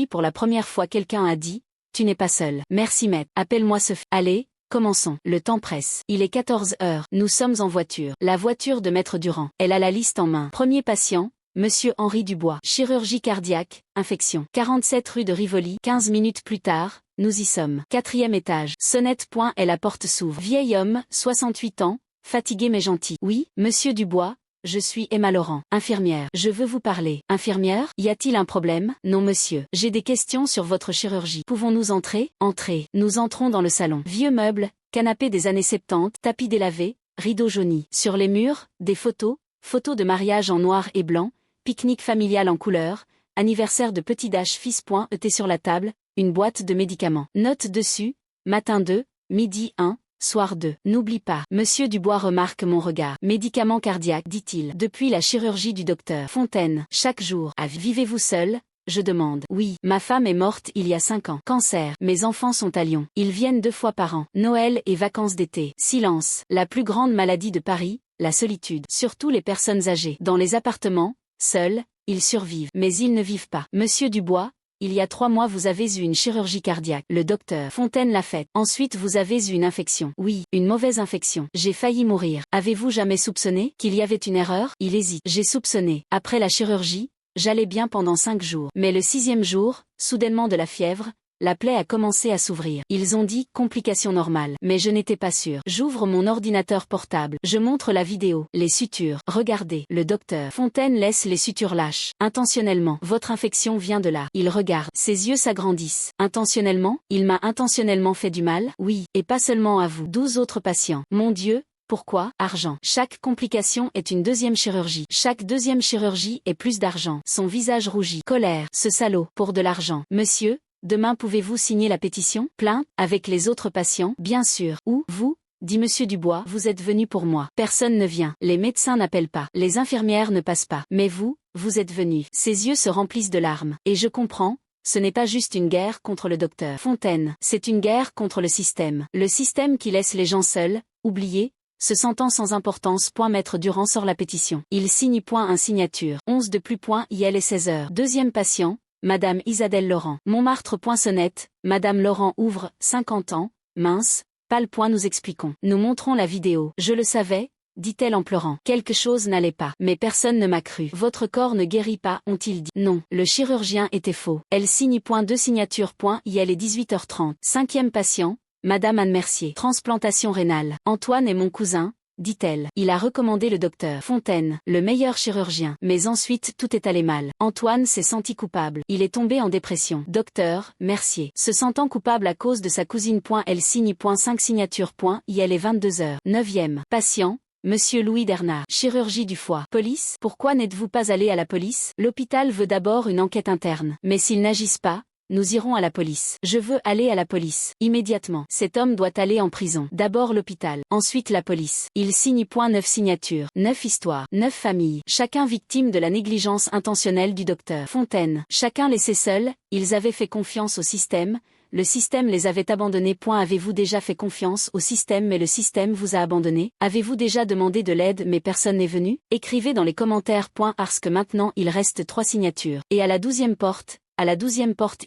pour la première fois quelqu'un a dit, tu n'es pas seul. Merci maître. Appelle-moi Sophie. Allez, commençons. Le temps presse. Il est 14 heures. Nous sommes en voiture. La voiture de maître Durand. Elle a la liste en main. Premier patient, Monsieur Henri Dubois. Chirurgie cardiaque, infection. 47 rue de Rivoli. 15 minutes plus tard, nous y sommes. 4e étage. Sonnette. Et la porte s'ouvre. Vieil homme, 68 ans, fatigué mais gentil. Oui, Monsieur Dubois. Je suis Emma Laurent, infirmière. Je veux vous parler. Infirmière? Y a-t-il un problème? Non monsieur. J'ai des questions sur votre chirurgie. Pouvons-nous entrer? Entrez. Nous entrons dans le salon. Vieux meubles, canapé des années 70, tapis délavé, rideaux jaunis. Sur les murs, des photos de mariage en noir et blanc, pique-nique familial en couleur, anniversaire de petit fils. Thé sur la table, une boîte de médicaments. Note dessus, matin 2, midi 1. Soir 2. N'oublie pas. Monsieur Dubois remarque mon regard. Médicament cardiaque, dit-il. Depuis la chirurgie du docteur Fontaine. Chaque jour. Vivez-vous seul? Je demande. Oui. Ma femme est morte il y a 5 ans. Cancer. Mes enfants sont à Lyon. Ils viennent 2 fois par an. Noël et vacances d'été. Silence. La plus grande maladie de Paris, la solitude. Surtout les personnes âgées. Dans les appartements, seuls, ils survivent. Mais ils ne vivent pas. Monsieur Dubois, il y a 3 mois vous avez eu une chirurgie cardiaque. Le docteur Fontaine l'a faite. Ensuite vous avez eu une infection. Oui, une mauvaise infection. J'ai failli mourir. Avez-vous jamais soupçonné qu'il y avait une erreur? Il hésite. J'ai soupçonné. Après la chirurgie, j'allais bien pendant 5 jours. Mais le 6e jour, soudainement de la fièvre, la plaie a commencé à s'ouvrir. Ils ont dit complication normale. Mais je n'étais pas sûre. J'ouvre mon ordinateur portable. Je montre la vidéo. Les sutures. Regardez. Le docteur Fontaine laisse les sutures lâches. Intentionnellement. Votre infection vient de là. Il regarde. Ses yeux s'agrandissent. Intentionnellement? Il m'a intentionnellement fait du mal? Oui. Et pas seulement à vous. 12 autres patients. Mon Dieu, Pourquoi? Argent. Chaque complication est une deuxième chirurgie. Chaque deuxième chirurgie est plus d'argent. Son visage rougit. Colère. Ce salaud. Pour de l'argent. Monsieur, demain pouvez-vous signer la pétition? Plainte, avec les autres patients? Bien sûr. Où? Vous? Dit Monsieur Dubois, vous êtes venu pour moi. Personne ne vient. Les médecins n'appellent pas. Les infirmières ne passent pas. Mais vous êtes venu. Ses yeux se remplissent de larmes. Et je comprends. Ce n'est pas juste une guerre contre le docteur Fontaine. C'est une guerre contre le système. Le système qui laisse les gens seuls, oubliés, se sentant sans importance. Maître Durand sort la pétition. Il signe. Un signature. 11 de plus. Il est 16 heures. Deuxième patient, Madame Isadelle Laurent. Montmartre. Sonnette. Madame Laurent ouvre, 50 ans, mince, pâle. Nous expliquons. Nous montrons la vidéo. Je le savais, dit-elle en pleurant. Quelque chose n'allait pas. Mais personne ne m'a cru. Votre corps ne guérit pas, ont-ils dit. Non, le chirurgien était faux. Elle signe. Deux signatures. Il est 18h30. Cinquième patient, Madame Anne Mercier. Transplantation rénale. Antoine est mon cousin, dit-elle. Il a recommandé le docteur Fontaine, le meilleur chirurgien. Mais ensuite tout est allé mal. Antoine s'est senti coupable. Il est tombé en dépression. Docteur Mercier, se sentant coupable à cause de sa cousine. Elle signe. 5 signatures. Il est 22h. Neuvième patient, Monsieur Louis Dernard. Chirurgie du foie. Police? Pourquoi n'êtes-vous pas allé à la police? L'hôpital veut d'abord une enquête interne. Mais s'ils n'agissent pas, nous irons à la police. Je veux aller à la police. Immédiatement. Cet homme doit aller en prison. D'abord l'hôpital. Ensuite la police. Il signe. 9 signatures. 9 histoires. 9 familles. Chacun victime de la négligence intentionnelle du docteur Fontaine. Chacun laissé seul, ils avaient fait confiance au système. Le système les avait abandonnés. Avez-vous déjà fait confiance au système mais le système vous a abandonné? Avez-vous déjà demandé de l'aide mais personne n'est venu? Écrivez dans les commentaires. Parce que maintenant il reste 3 signatures. Et à la 12e porte,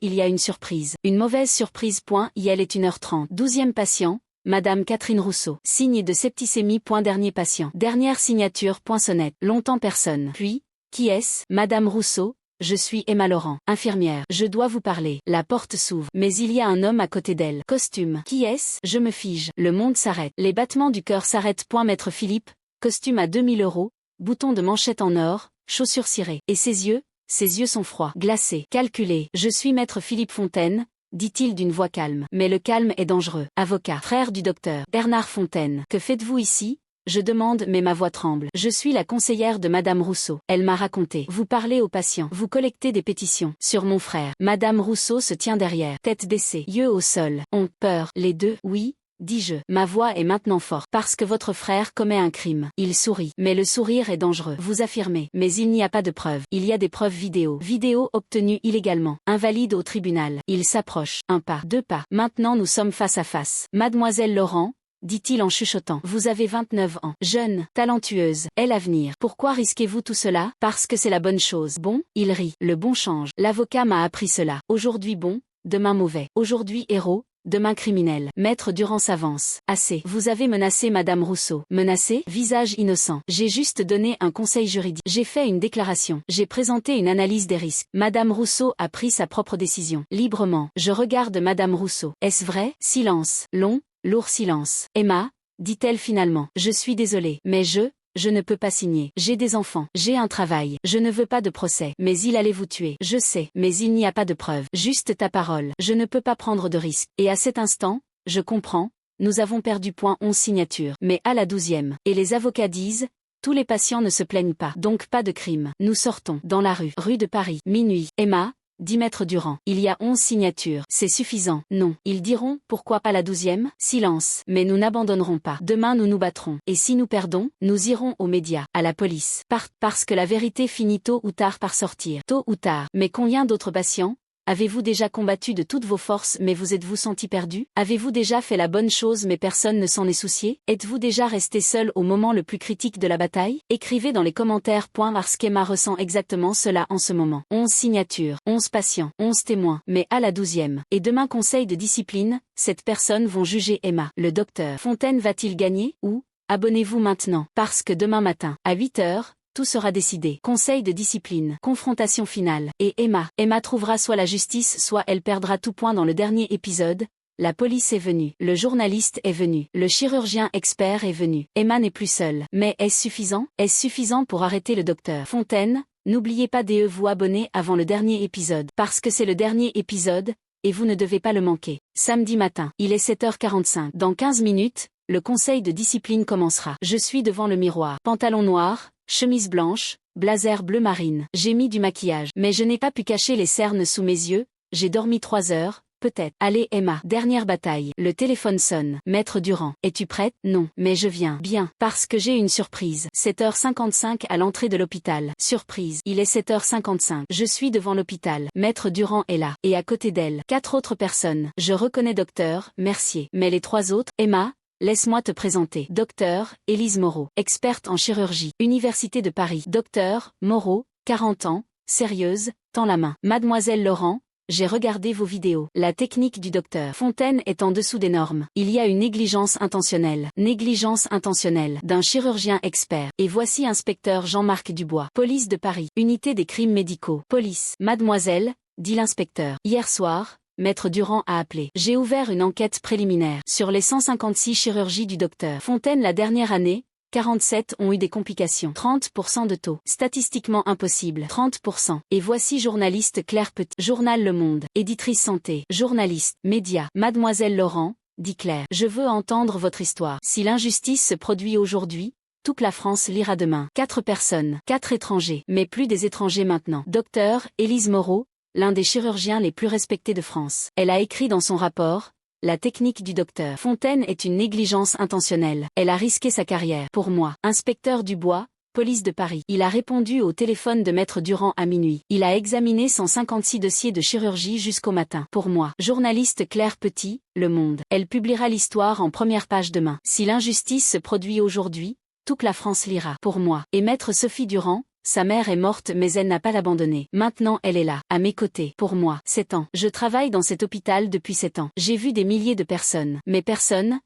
il y a une surprise. Une mauvaise surprise. Il est 1h30. 12e patient, Madame Catherine Rousseau. Signe de septicémie. Dernier patient. Dernière signature. Sonnette. Longtemps personne. Puis, qui est-ce? Madame Rousseau. Je suis Emma Laurent, infirmière. Je dois vous parler. La porte s'ouvre. Mais il y a un homme à côté d'elle. Costume. Qui est-ce? Je me fige. Le monde s'arrête. Les battements du cœur s'arrêtent. Maître Philippe. Costume à 2000 €. Bouton de manchette en or. Chaussures cirées. Et ses yeux sont froids. Glacés. Calculés. Je suis Maître Philippe Fontaine, dit-il d'une voix calme. Mais le calme est dangereux. Avocat. Frère du docteur Bernard Fontaine. Que faites-vous ici? Je demande mais ma voix tremble. Je suis la conseillère de Madame Rousseau. Elle m'a raconté. Vous parlez aux patients. Vous collectez des pétitions. Sur mon frère. Madame Rousseau se tient derrière. Tête baissée. Yeux au sol. Honte. Peur. Les deux. Oui, dis-je. Ma voix est maintenant forte. Parce que votre frère commet un crime. Il sourit. Mais le sourire est dangereux. Vous affirmez. Mais il n'y a pas de preuves. Il y a des preuves vidéo. Vidéo obtenues illégalement. Invalide au tribunal. Il s'approche. 1 pas. 2 pas. Maintenant nous sommes face à face. Mademoiselle Laurent, dit-il en chuchotant. Vous avez 29 ans. Jeune, talentueuse, est l'avenir. Pourquoi risquez-vous tout cela? Parce que c'est la bonne chose. Bon, il rit. Le bon change. L'avocat m'a appris cela. Aujourd'hui bon, demain mauvais. Aujourd'hui héros, demain criminel. Maître Durand s'avance. Assez. Vous avez menacé Madame Rousseau. Menacé? Visage innocent. J'ai juste donné un conseil juridique. J'ai fait une déclaration. J'ai présenté une analyse des risques. Madame Rousseau a pris sa propre décision. Librement. Je regarde Madame Rousseau. Est-ce vrai? Silence. Long. Lourd silence. Emma, dit-elle finalement, je suis désolée, mais je ne peux pas signer. J'ai des enfants, j'ai un travail, je ne veux pas de procès. Mais il allait vous tuer. Je sais, mais il n'y a pas de preuve. Juste ta parole. Je ne peux pas prendre de risque. Et à cet instant, je comprends, nous avons perdu. 11 signatures. Mais à la 12e. Et les avocats disent, tous les patients ne se plaignent pas. Donc pas de crime. Nous sortons. Dans la rue de Paris. Minuit. Emma, dit Maître Durand. Il y a 11 signatures. C'est suffisant. Non. Ils diront, pourquoi pas la 12e? Silence. Mais nous n'abandonnerons pas. Demain nous nous battrons. Et si nous perdons, nous irons aux médias, à la police. Parce que la vérité finit tôt ou tard par sortir. Tôt ou tard. Mais combien d'autres patients? Avez-vous déjà combattu de toutes vos forces mais vous êtes-vous senti perdu? Avez-vous déjà fait la bonne chose mais personne ne s'en est soucié? Êtes-vous déjà resté seul au moment le plus critique de la bataille? Écrivez dans les commentaires. Parce qu'Emma ressent exactement cela en ce moment. 11 signatures, 11 patients, 11 témoins, mais à la 12e. Et demain conseil de discipline, cette personne vont juger Emma. Le docteur Fontaine va-t-il gagner? Ou, abonnez-vous maintenant, parce que demain matin, à 8h, tout sera décidé. Conseil de discipline. Confrontation finale. Et Emma trouvera soit la justice soit elle perdra tout. Dans le dernier épisode, la police est venue. Le journaliste est venu. Le chirurgien expert est venu. Emma n'est plus seule. Mais est-ce suffisant? Est-ce suffisant pour arrêter le docteur Fontaine? N'oubliez pas de vous abonner avant le dernier épisode. Parce que c'est le dernier épisode, et vous ne devez pas le manquer. Samedi matin. Il est 7h45. Dans 15 minutes, le conseil de discipline commencera. Je suis devant le miroir. Pantalon noir, chemise blanche, blazer bleu marine. J'ai mis du maquillage. Mais je n'ai pas pu cacher les cernes sous mes yeux, j'ai dormi 3 heures. Peut-être. Allez Emma, dernière bataille. Le téléphone sonne. Maître Durand. Es-tu prête? Non. Mais je viens. Bien. Parce que j'ai une surprise. 7h55 à l'entrée de l'hôpital. Surprise. Il est 7h55. Je suis devant l'hôpital. Maître Durand est là. Et à côté d'elle, 4 autres personnes. Je reconnais docteur Mercier. Mais les 3 autres? Emma, laisse-moi te présenter. Docteur Élise Moreau. Experte en chirurgie. Université de Paris. Docteur Moreau, 40 ans. Sérieuse, tend la main. Mademoiselle Laurent, j'ai regardé vos vidéos. La technique du docteur Fontaine est en dessous des normes. Il y a une négligence intentionnelle. Négligence intentionnelle d'un chirurgien expert. Et voici inspecteur Jean-Marc Dubois. Police de Paris. Unité des crimes médicaux. Police. Mademoiselle, dit l'inspecteur. Hier soir, Maître Durand a appelé. J'ai ouvert une enquête préliminaire sur les 156 chirurgies du docteur Fontaine la dernière année. 47 ont eu des complications. 30% de taux. Statistiquement impossible. 30%. Et voici journaliste Claire Petit. Journal Le Monde. Éditrice santé. Journaliste. Média. Mademoiselle Laurent, dit Claire. Je veux entendre votre histoire. Si l'injustice se produit aujourd'hui, toute la France lira demain. 4 personnes. 4 étrangers. Mais plus des étrangers maintenant. Docteur Élise Moreau, l'un des chirurgiens les plus respectés de France. Elle a écrit dans son rapport: la technique du docteur Fontaine est une négligence intentionnelle. Elle a risqué sa carrière. Pour moi. Inspecteur Dubois, police de Paris. Il a répondu au téléphone de Maître Durand à minuit. Il a examiné 156 dossiers de chirurgie jusqu'au matin. Pour moi. Journaliste Claire Petit, Le Monde. Elle publiera l'histoire en première page demain. Si l'injustice se produit aujourd'hui, toute la France lira. Pour moi. Et Maître Sophie Durand, sa mère est morte mais elle n'a pas abandonné. Maintenant elle est là, à mes côtés. Pour moi, 7 ans. Je travaille dans cet hôpital depuis 7 ans. J'ai vu des milliers de personnes. Mais personne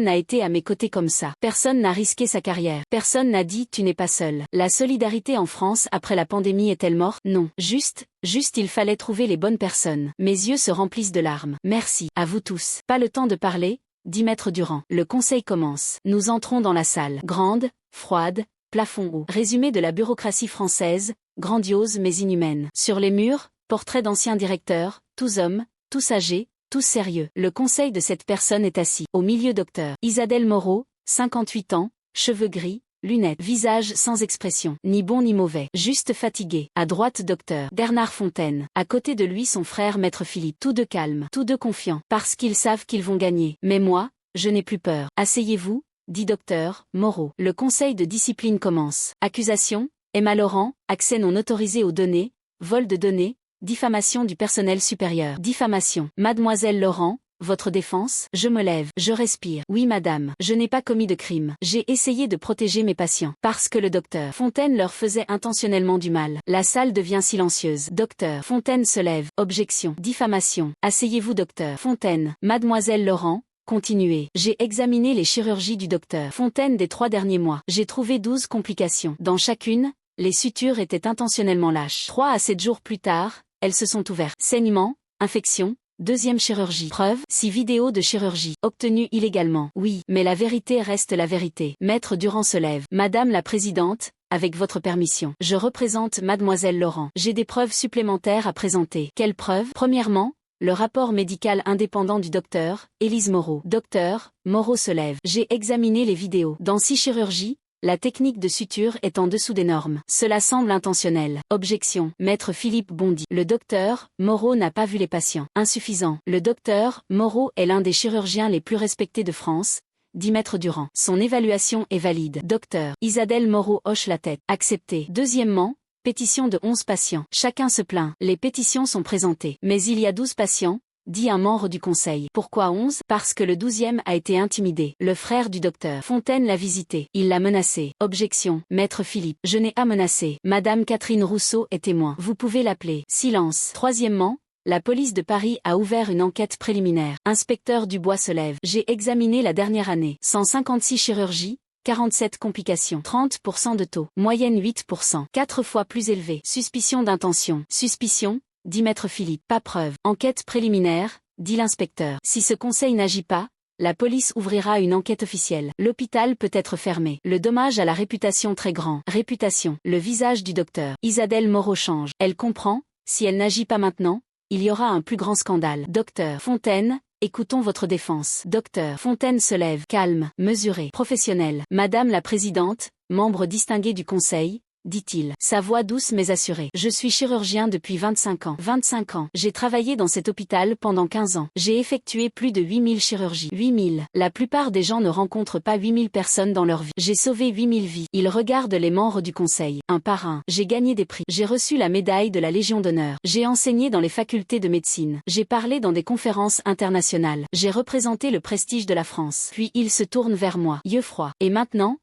n'a été à mes côtés comme ça. Personne n'a risqué sa carrière. Personne n'a dit tu n'es pas seul. La solidarité en France après la pandémie est-elle morte? Non. Juste il fallait trouver les bonnes personnes. Mes yeux se remplissent de larmes. Merci. À vous tous. Pas le temps de parler, dit Maître Durand. Le conseil commence. Nous entrons dans la salle. Grande, froide, plafond haut. Résumé de la bureaucratie française, grandiose mais inhumaine. Sur les murs, portraits d'anciens directeurs, tous hommes, tous âgés, tous sérieux. Le conseil de cette personne est assis. Au milieu docteur Isadelle Moreau, 58 ans, cheveux gris, lunettes, visage sans expression, ni bon ni mauvais, juste fatigué. À droite docteur Bernard Fontaine. À côté de lui son frère Maître Philippe. Tous deux calmes, tous deux confiants, parce qu'ils savent qu'ils vont gagner. Mais moi, je n'ai plus peur. Asseyez-vous, dit docteur Moreau. Le conseil de discipline commence. Accusation, Emma Laurent, accès non autorisé aux données, vol de données, diffamation du personnel supérieur. Diffamation. Mademoiselle Laurent, votre défense? Je me lève, je respire. Oui madame, je n'ai pas commis de crime. J'ai essayé de protéger mes patients. Parce que le docteur Fontaine leur faisait intentionnellement du mal. La salle devient silencieuse. Docteur Fontaine se lève. Objection. Diffamation. Asseyez-vous docteur Fontaine. Mademoiselle Laurent, continuez. J'ai examiné les chirurgies du docteur Fontaine des 3 derniers mois. J'ai trouvé 12 complications. Dans chacune, les sutures étaient intentionnellement lâches. 3 à 7 jours plus tard, elles se sont ouvertes. Saignement, infection, deuxième chirurgie. Preuve, 6 vidéos de chirurgie, obtenues illégalement. Oui, mais la vérité reste la vérité. Maître Durand se lève. Madame la présidente, avec votre permission, je représente Mademoiselle Laurent. J'ai des preuves supplémentaires à présenter. Quelles preuves? Premièrement, le rapport médical indépendant du docteur Élise Moreau. Docteur Moreau se lève. J'ai examiné les vidéos. Dans 6 chirurgies, la technique de suture est en dessous des normes. Cela semble intentionnel. Objection. Maître Philippe bondit. Le docteur Moreau n'a pas vu les patients. Insuffisant. Le docteur Moreau est l'un des chirurgiens les plus respectés de France, dit Maître Durand. Son évaluation est valide. Docteur Isadelle Moreau hoche la tête. Accepté. Deuxièmement, pétition de 11 patients. Chacun se plaint. Les pétitions sont présentées. Mais il y a 12 patients, dit un membre du conseil. Pourquoi 11? Parce que le 12e a été intimidé. Le frère du docteur Fontaine l'a visité. Il l'a menacé. Objection. Maître Philippe. Je n'ai pas menacé. Madame Catherine Rousseau est témoin. Vous pouvez l'appeler. Silence. Troisièmement, la police de Paris a ouvert une enquête préliminaire. Inspecteur Dubois se lève. J'ai examiné la dernière année. 156 chirurgies, 47 complications, 30% de taux, moyenne 8%, 4 fois plus élevé. Suspicion d'intention. Suspicion, dit Maître Philippe. Pas preuve. Enquête préliminaire, dit l'inspecteur. Si ce conseil n'agit pas, la police ouvrira une enquête officielle. L'hôpital peut être fermé. Le dommage à la réputation très grand. Réputation. Le visage du docteur Isadelle Moreau change. Elle comprend, si elle n'agit pas maintenant, il y aura un plus grand scandale. Docteur Fontaine, écoutons votre défense. Docteur Fontaine se lève, calme, mesuré, professionnel. Madame la présidente, membre distingué du conseil, dit-il, sa voix douce mais assurée. Je suis chirurgien depuis 25 ans. 25 ans. J'ai travaillé dans cet hôpital pendant 15 ans. J'ai effectué plus de 8000 chirurgies. 8000. La plupart des gens ne rencontrent pas 8000 personnes dans leur vie. J'ai sauvé 8000 vies. Il regarde les membres du conseil, un par un. J'ai gagné des prix. J'ai reçu la médaille de la Légion d'honneur. J'ai enseigné dans les facultés de médecine. J'ai parlé dans des conférences internationales. J'ai représenté le prestige de la France. Puis il se tourne vers moi, yeux froids. Et maintenant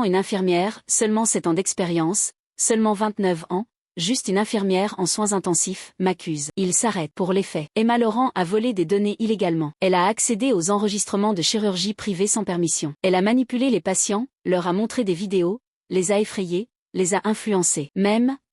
une infirmière, seulement 7 ans d'expérience, seulement 29 ans, juste une infirmière en soins intensifs, m'accuse. Il s'arrête pour les faits. Emma Laurent a volé des données illégalement. Elle a accédé aux enregistrements de chirurgie privée sans permission. Elle a manipulé les patients, leur a montré des vidéos, les a effrayés, les a influencés.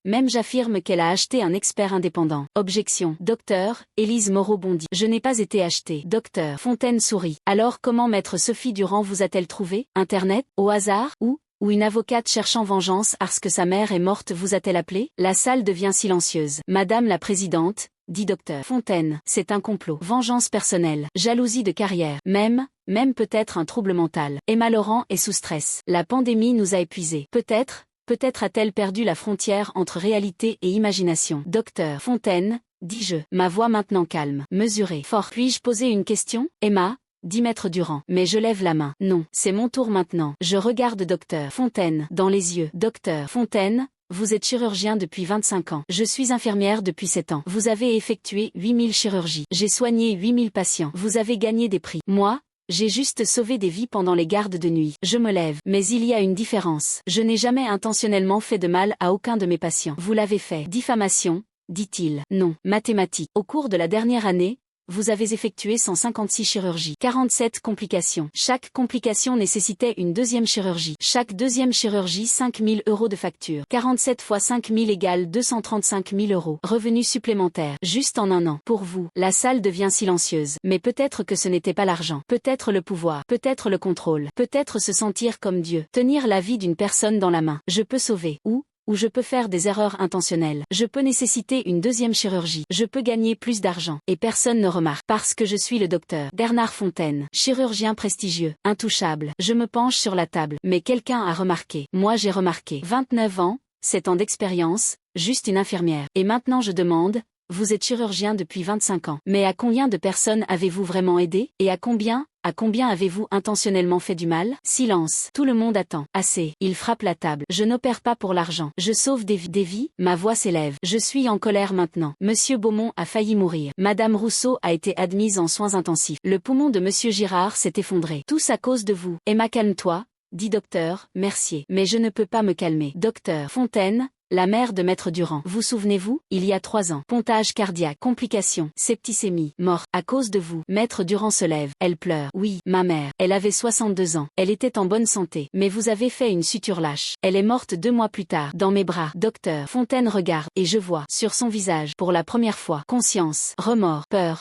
Même j'affirme qu'elle a acheté un expert indépendant. Objection. Docteur, Élise Moreau bondit. Je n'ai pas été achetée. Docteur Fontaine sourit. Alors comment maître Sophie Durand vous a-t-elle trouvé? Internet? Au hasard? Ou une avocate cherchant vengeance parce que sa mère est morte vous a-t-elle appelé? La salle devient silencieuse. Madame la présidente, dit docteur Fontaine, c'est un complot. Vengeance personnelle, jalousie de carrière, même peut-être un trouble mental. Emma Laurent est sous stress. La pandémie nous a épuisés. Peut-être a-t-elle perdu la frontière entre réalité et imagination. Docteur Fontaine, dis-je, ma voix maintenant calme, mesurée, fort. Puis-je poser une question? Emma, dit maître Durand. Mais je lève la main. Non, c'est mon tour maintenant. Je regarde docteur Fontaine dans les yeux. Docteur Fontaine, vous êtes chirurgien depuis 25 ans. Je suis infirmière depuis 7 ans. Vous avez effectué 8000 chirurgies. J'ai soigné 8000 patients. Vous avez gagné des prix. Moi, j'ai juste sauvé des vies pendant les gardes de nuit. Je me lève. Mais il y a une différence. Je n'ai jamais intentionnellement fait de mal à aucun de mes patients. Vous l'avez fait. Diffamation, dit-il. Non. Mathématiques. Au cours de la dernière année, vous avez effectué 156 chirurgies. 47 complications. Chaque complication nécessitait une deuxième chirurgie. Chaque deuxième chirurgie 5000 € de facture. 47 fois 5000 égale 235 000 €. Revenus supplémentaires. Juste en un an. Pour vous, la salle devient silencieuse. Mais peut-être que ce n'était pas l'argent. Peut-être le pouvoir. Peut-être le contrôle. Peut-être se sentir comme Dieu. Tenir la vie d'une personne dans la main. Je peux sauver. Ou je peux faire des erreurs intentionnelles. Je peux nécessiter une deuxième chirurgie. Je peux gagner plus d'argent. Et personne ne remarque. Parce que je suis le docteur Bernard Fontaine, chirurgien prestigieux, intouchable. Je me penche sur la table. Mais quelqu'un a remarqué. Moi j'ai remarqué. 29 ans, 7 ans d'expérience, juste une infirmière. Et maintenant je demande, vous êtes chirurgien depuis 25 ans. Mais à combien de personnes avez-vous vraiment aidé? Et à combien avez-vous intentionnellement fait du mal? Silence. Tout le monde attend. Assez. Il frappe la table. Je n'opère pas pour l'argent. Je sauve des vies. Ma voix s'élève. Je suis en colère maintenant. Monsieur Beaumont a failli mourir. Madame Rousseau a été admise en soins intensifs. Le poumon de Monsieur Girard s'est effondré. Tous à cause de vous. Emma, calme-toi, dit docteur Mercier. Mais je ne peux pas me calmer. Docteur Fontaine, la mère de maître Durand. Vous souvenez-vous? Il y a 3 ans. Pontage cardiaque. Complications. Septicémie. Mort. À cause de vous. Maître Durand se lève. Elle pleure. Oui, ma mère. Elle avait 62 ans. Elle était en bonne santé. Mais vous avez fait une suture lâche. Elle est morte 2 mois plus tard. Dans mes bras. Docteur Fontaine regarde. Et je vois, sur son visage, pour la première fois, conscience, remords, peur.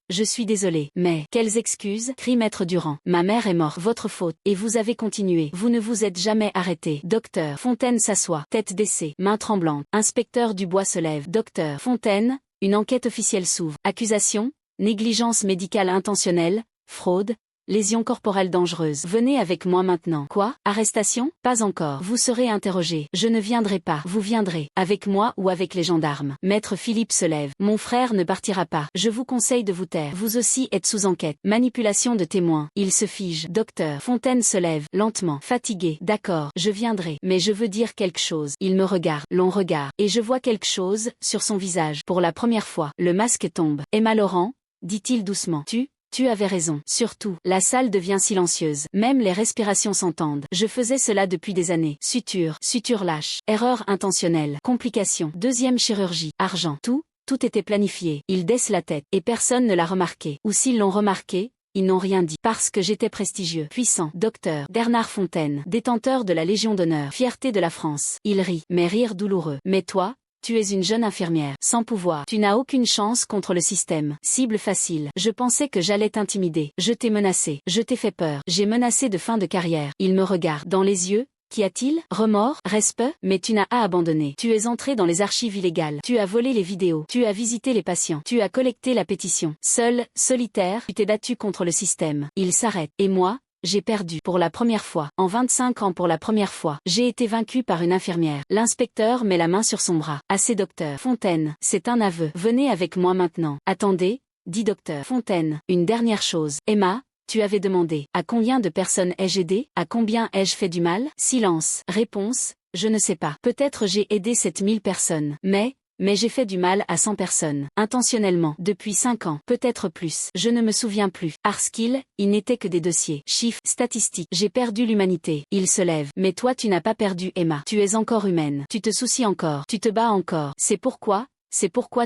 Je suis désolé. Mais, quelles excuses? Crie maître Durand. Ma mère est morte. Votre faute. Et vous avez continué. Vous ne vous êtes jamais arrêté. Docteur Fontaine s'assoit. Tête baissée. Main tremblante. Inspecteur Dubois se lève. Docteur Fontaine, une enquête officielle s'ouvre. Accusation, négligence médicale intentionnelle, fraude, lésion corporelle dangereuse. Venez avec moi maintenant. Quoi? Arrestation? Pas encore. Vous serez interrogé. Je ne viendrai pas. Vous viendrez. Avec moi ou avec les gendarmes. Maître Philippe se lève. Mon frère ne partira pas. Je vous conseille de vous taire. Vous aussi êtes sous enquête. Manipulation de témoins. Il se fige. Docteur Fontaine se lève. Lentement. Fatigué. D'accord. Je viendrai. Mais je veux dire quelque chose. Il me regarde. L'on regarde. Et je vois quelque chose, sur son visage. Pour la première fois. Le masque tombe. Emma Laurent, dit-il doucement. Tu avais raison. Surtout, la salle devient silencieuse. Même les respirations s'entendent. Je faisais cela depuis des années. Suture lâche. Erreur intentionnelle. Complication. Deuxième chirurgie. Argent. Tout était planifié. Il baisse la tête. Et personne ne l'a remarqué. Ou s'ils l'ont remarqué, ils n'ont rien dit. Parce que j'étais prestigieux. Puissant. Docteur Bernard Fontaine. Détenteur de la Légion d'honneur. Fierté de la France. Il rit. Mais rire douloureux. Mais toi, tu es une jeune infirmière, sans pouvoir. Tu n'as aucune chance contre le système. Cible facile. Je pensais que j'allais t'intimider. Je t'ai menacé. Je t'ai fait peur. J'ai menacé de fin de carrière. Il me regarde dans les yeux, Qu'y a-t-il? Remords? Respect? Mais tu n'as pas abandonné. Tu es entré dans les archives illégales. Tu as volé les vidéos. Tu as visité les patients. Tu as collecté la pétition. Seul, solitaire, tu t'es battu contre le système. Il s'arrête. Et moi? J'ai perdu. Pour la première fois. En 25 ans pour la première fois. J'ai été vaincu par une infirmière. L'inspecteur met la main sur son bras. Assez docteur Fontaine. C'est un aveu. Venez avec moi maintenant. Attendez, dit docteur Fontaine. Une dernière chose. Emma, tu avais demandé. À combien de personnes ai-je aidé? À combien ai-je fait du mal? Silence. Réponse. Je ne sais pas. Peut-être j'ai aidé 7000 personnes. Mais j'ai fait du mal à 100 personnes, intentionnellement, depuis 5 ans, peut-être plus, je ne me souviens plus, parce qu'il n'était que des dossiers, chiffres, statistiques, j'ai perdu l'humanité, il se lève, mais toi tu n'as pas perdu Emma, tu es encore humaine, tu te soucies encore, tu te bats encore, c'est pourquoi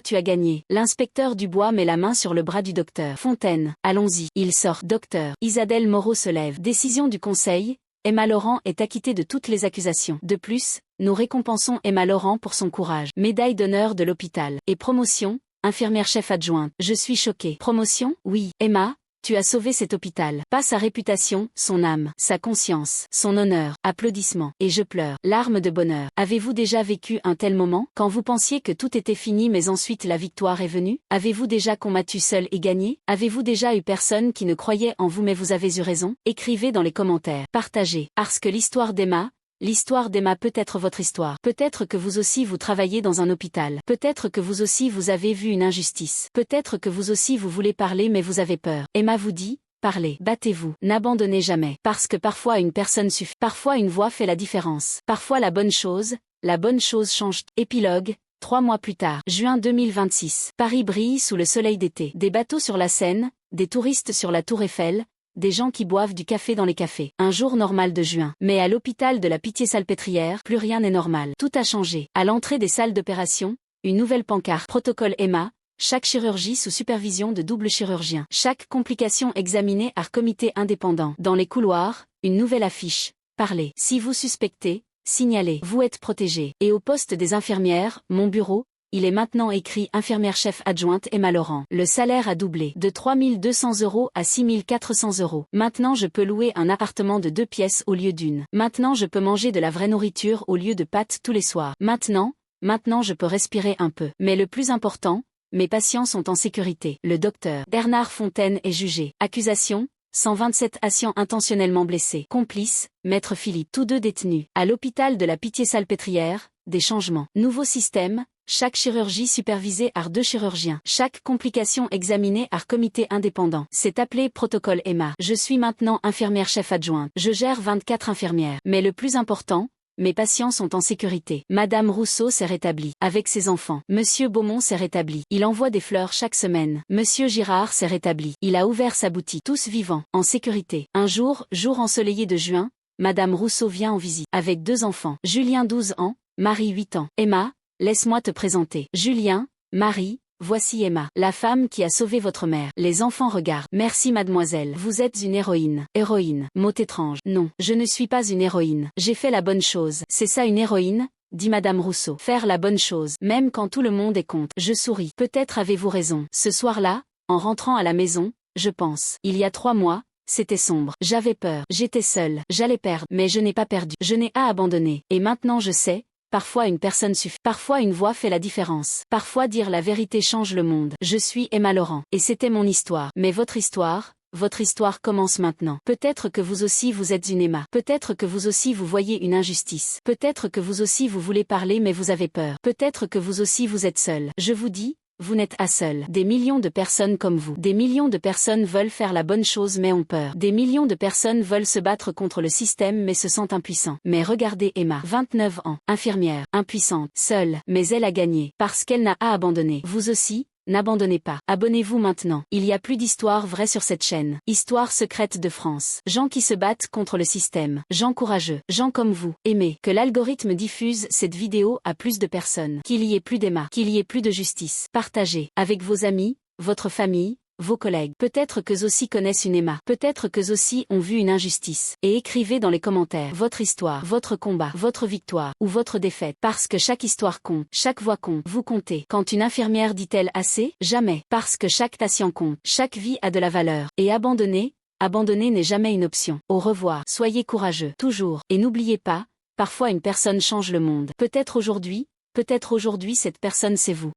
tu as gagné. L'inspecteur Dubois met la main sur le bras du docteur Fontaine, allons-y, il sort, docteur, Isadelle Moreau se lève, décision du conseil, Emma Laurent est acquittée de toutes les accusations. De plus, nous récompensons Emma Laurent pour son courage. Médaille d'honneur de l'hôpital. Et promotion, infirmière-chef adjointe. Je suis choquée. Promotion? Oui. Emma, tu as sauvé cet hôpital. Pas sa réputation, son âme, sa conscience, son honneur. Applaudissements. Et je pleure. Larmes de bonheur. Avez-vous déjà vécu un tel moment, quand vous pensiez que tout était fini mais ensuite la victoire est venue? Avez-vous déjà combattu seul et gagné? Avez-vous déjà eu personne qui ne croyait en vous mais vous avez eu raison? Écrivez dans les commentaires. Partagez. Parce que l'histoire d'Emma peut être votre histoire. Peut-être que vous aussi vous travaillez dans un hôpital. Peut-être que vous aussi vous avez vu une injustice. Peut-être que vous aussi vous voulez parler mais vous avez peur. Emma vous dit, parlez, battez-vous, n'abandonnez jamais. Parce que parfois une personne suffit. Parfois une voix fait la différence. Parfois la bonne chose change. Épilogue. 3 mois plus tard, juin 2026. Paris brille sous le soleil d'été. Des bateaux sur la Seine, des touristes sur la Tour Eiffel, des gens qui boivent du café dans les cafés. Un jour normal de juin. Mais à l'hôpital de la Pitié-Salpêtrière, plus rien n'est normal. Tout a changé. À l'entrée des salles d'opération, une nouvelle pancarte. Protocole Emma. Chaque chirurgie sous supervision de double chirurgien. Chaque complication examinée par comité indépendant. Dans les couloirs, une nouvelle affiche. Parlez. Si vous suspectez, signalez. Vous êtes protégé. Et au poste des infirmières, mon bureau, il est maintenant écrit infirmière-chef adjointe Emma Laurent. Le salaire a doublé, de 3 200 € à 6 400 €. Maintenant je peux louer un appartement de 2 pièces au lieu d'une. Maintenant je peux manger de la vraie nourriture au lieu de pâtes tous les soirs. Maintenant je peux respirer un peu. Mais le plus important, mes patients sont en sécurité. Le docteur Bernard Fontaine est jugé. Accusation, 127 patients intentionnellement blessés. Complice, maître Philippe. Tous deux détenus. À l'hôpital de la Pitié-Salpêtrière, des changements. Nouveau système. Chaque chirurgie supervisée par 2 chirurgiens. Chaque complication examinée par comité indépendant. C'est appelé protocole Emma. Je suis maintenant infirmière-chef adjointe. Je gère 24 infirmières. Mais le plus important, mes patients sont en sécurité. Madame Rousseau s'est rétablie. Avec ses enfants. Monsieur Beaumont s'est rétabli. Il envoie des fleurs chaque semaine. Monsieur Girard s'est rétabli. Il a ouvert sa boutique. Tous vivants. En sécurité. Un jour ensoleillé de juin, Madame Rousseau vient en visite. Avec 2 enfants. Julien 12 ans, Marie 8 ans. Emma, laisse-moi te présenter. Julien, Marie, voici Emma, la femme qui a sauvé votre mère. Les enfants regardent. Merci mademoiselle. Vous êtes une héroïne. Héroïne. Mot étrange. Non, je ne suis pas une héroïne. J'ai fait la bonne chose. C'est ça une héroïne? Dit Madame Rousseau. Faire la bonne chose, même quand tout le monde est contre. Je souris. Peut-être avez-vous raison. Ce soir-là, en rentrant à la maison, je pense. Il y a 3 mois, c'était sombre. J'avais peur. J'étais seule. J'allais perdre. Mais je n'ai pas perdu. Je n'ai pas abandonné. Et maintenant je sais. Parfois une personne suffit. Parfois une voix fait la différence. Parfois dire la vérité change le monde. Je suis Emma Laurent. Et c'était mon histoire. Mais votre histoire commence maintenant. Peut-être que vous aussi vous êtes une Emma. Peut-être que vous aussi vous voyez une injustice. Peut-être que vous aussi vous voulez parler mais vous avez peur. Peut-être que vous aussi vous êtes seul. Je vous dis, vous n'êtes pas seul. Des millions de personnes comme vous. Des millions de personnes veulent faire la bonne chose mais ont peur. Des millions de personnes veulent se battre contre le système mais se sentent impuissants. Mais regardez Emma, 29 ans, infirmière, impuissante, seule, mais elle a gagné, parce qu'elle n'a pas abandonné. Vous aussi, n'abandonnez pas. Abonnez-vous maintenant. Il y a plus d'histoires vraies sur cette chaîne. Histoire secrète de France. Gens qui se battent contre le système. Gens courageux. Gens comme vous. Aimez. Que l'algorithme diffuse cette vidéo à plus de personnes. Qu'il y ait plus d'Emma. Qu'il y ait plus de justice. Partagez. Avec vos amis, votre famille, vos collègues. Peut-être qu'eux aussi connaissent une Emma. Peut-être qu'eux aussi ont vu une injustice. Et écrivez dans les commentaires votre histoire, votre combat, votre victoire ou votre défaite. Parce que chaque histoire compte, chaque voix compte. Vous comptez. Quand une infirmière dit-elle assez? Jamais. Parce que chaque patient compte. Chaque vie a de la valeur. Et abandonner n'est jamais une option. Au revoir. Soyez courageux. Toujours. Et n'oubliez pas, parfois une personne change le monde. Peut-être aujourd'hui cette personne c'est vous.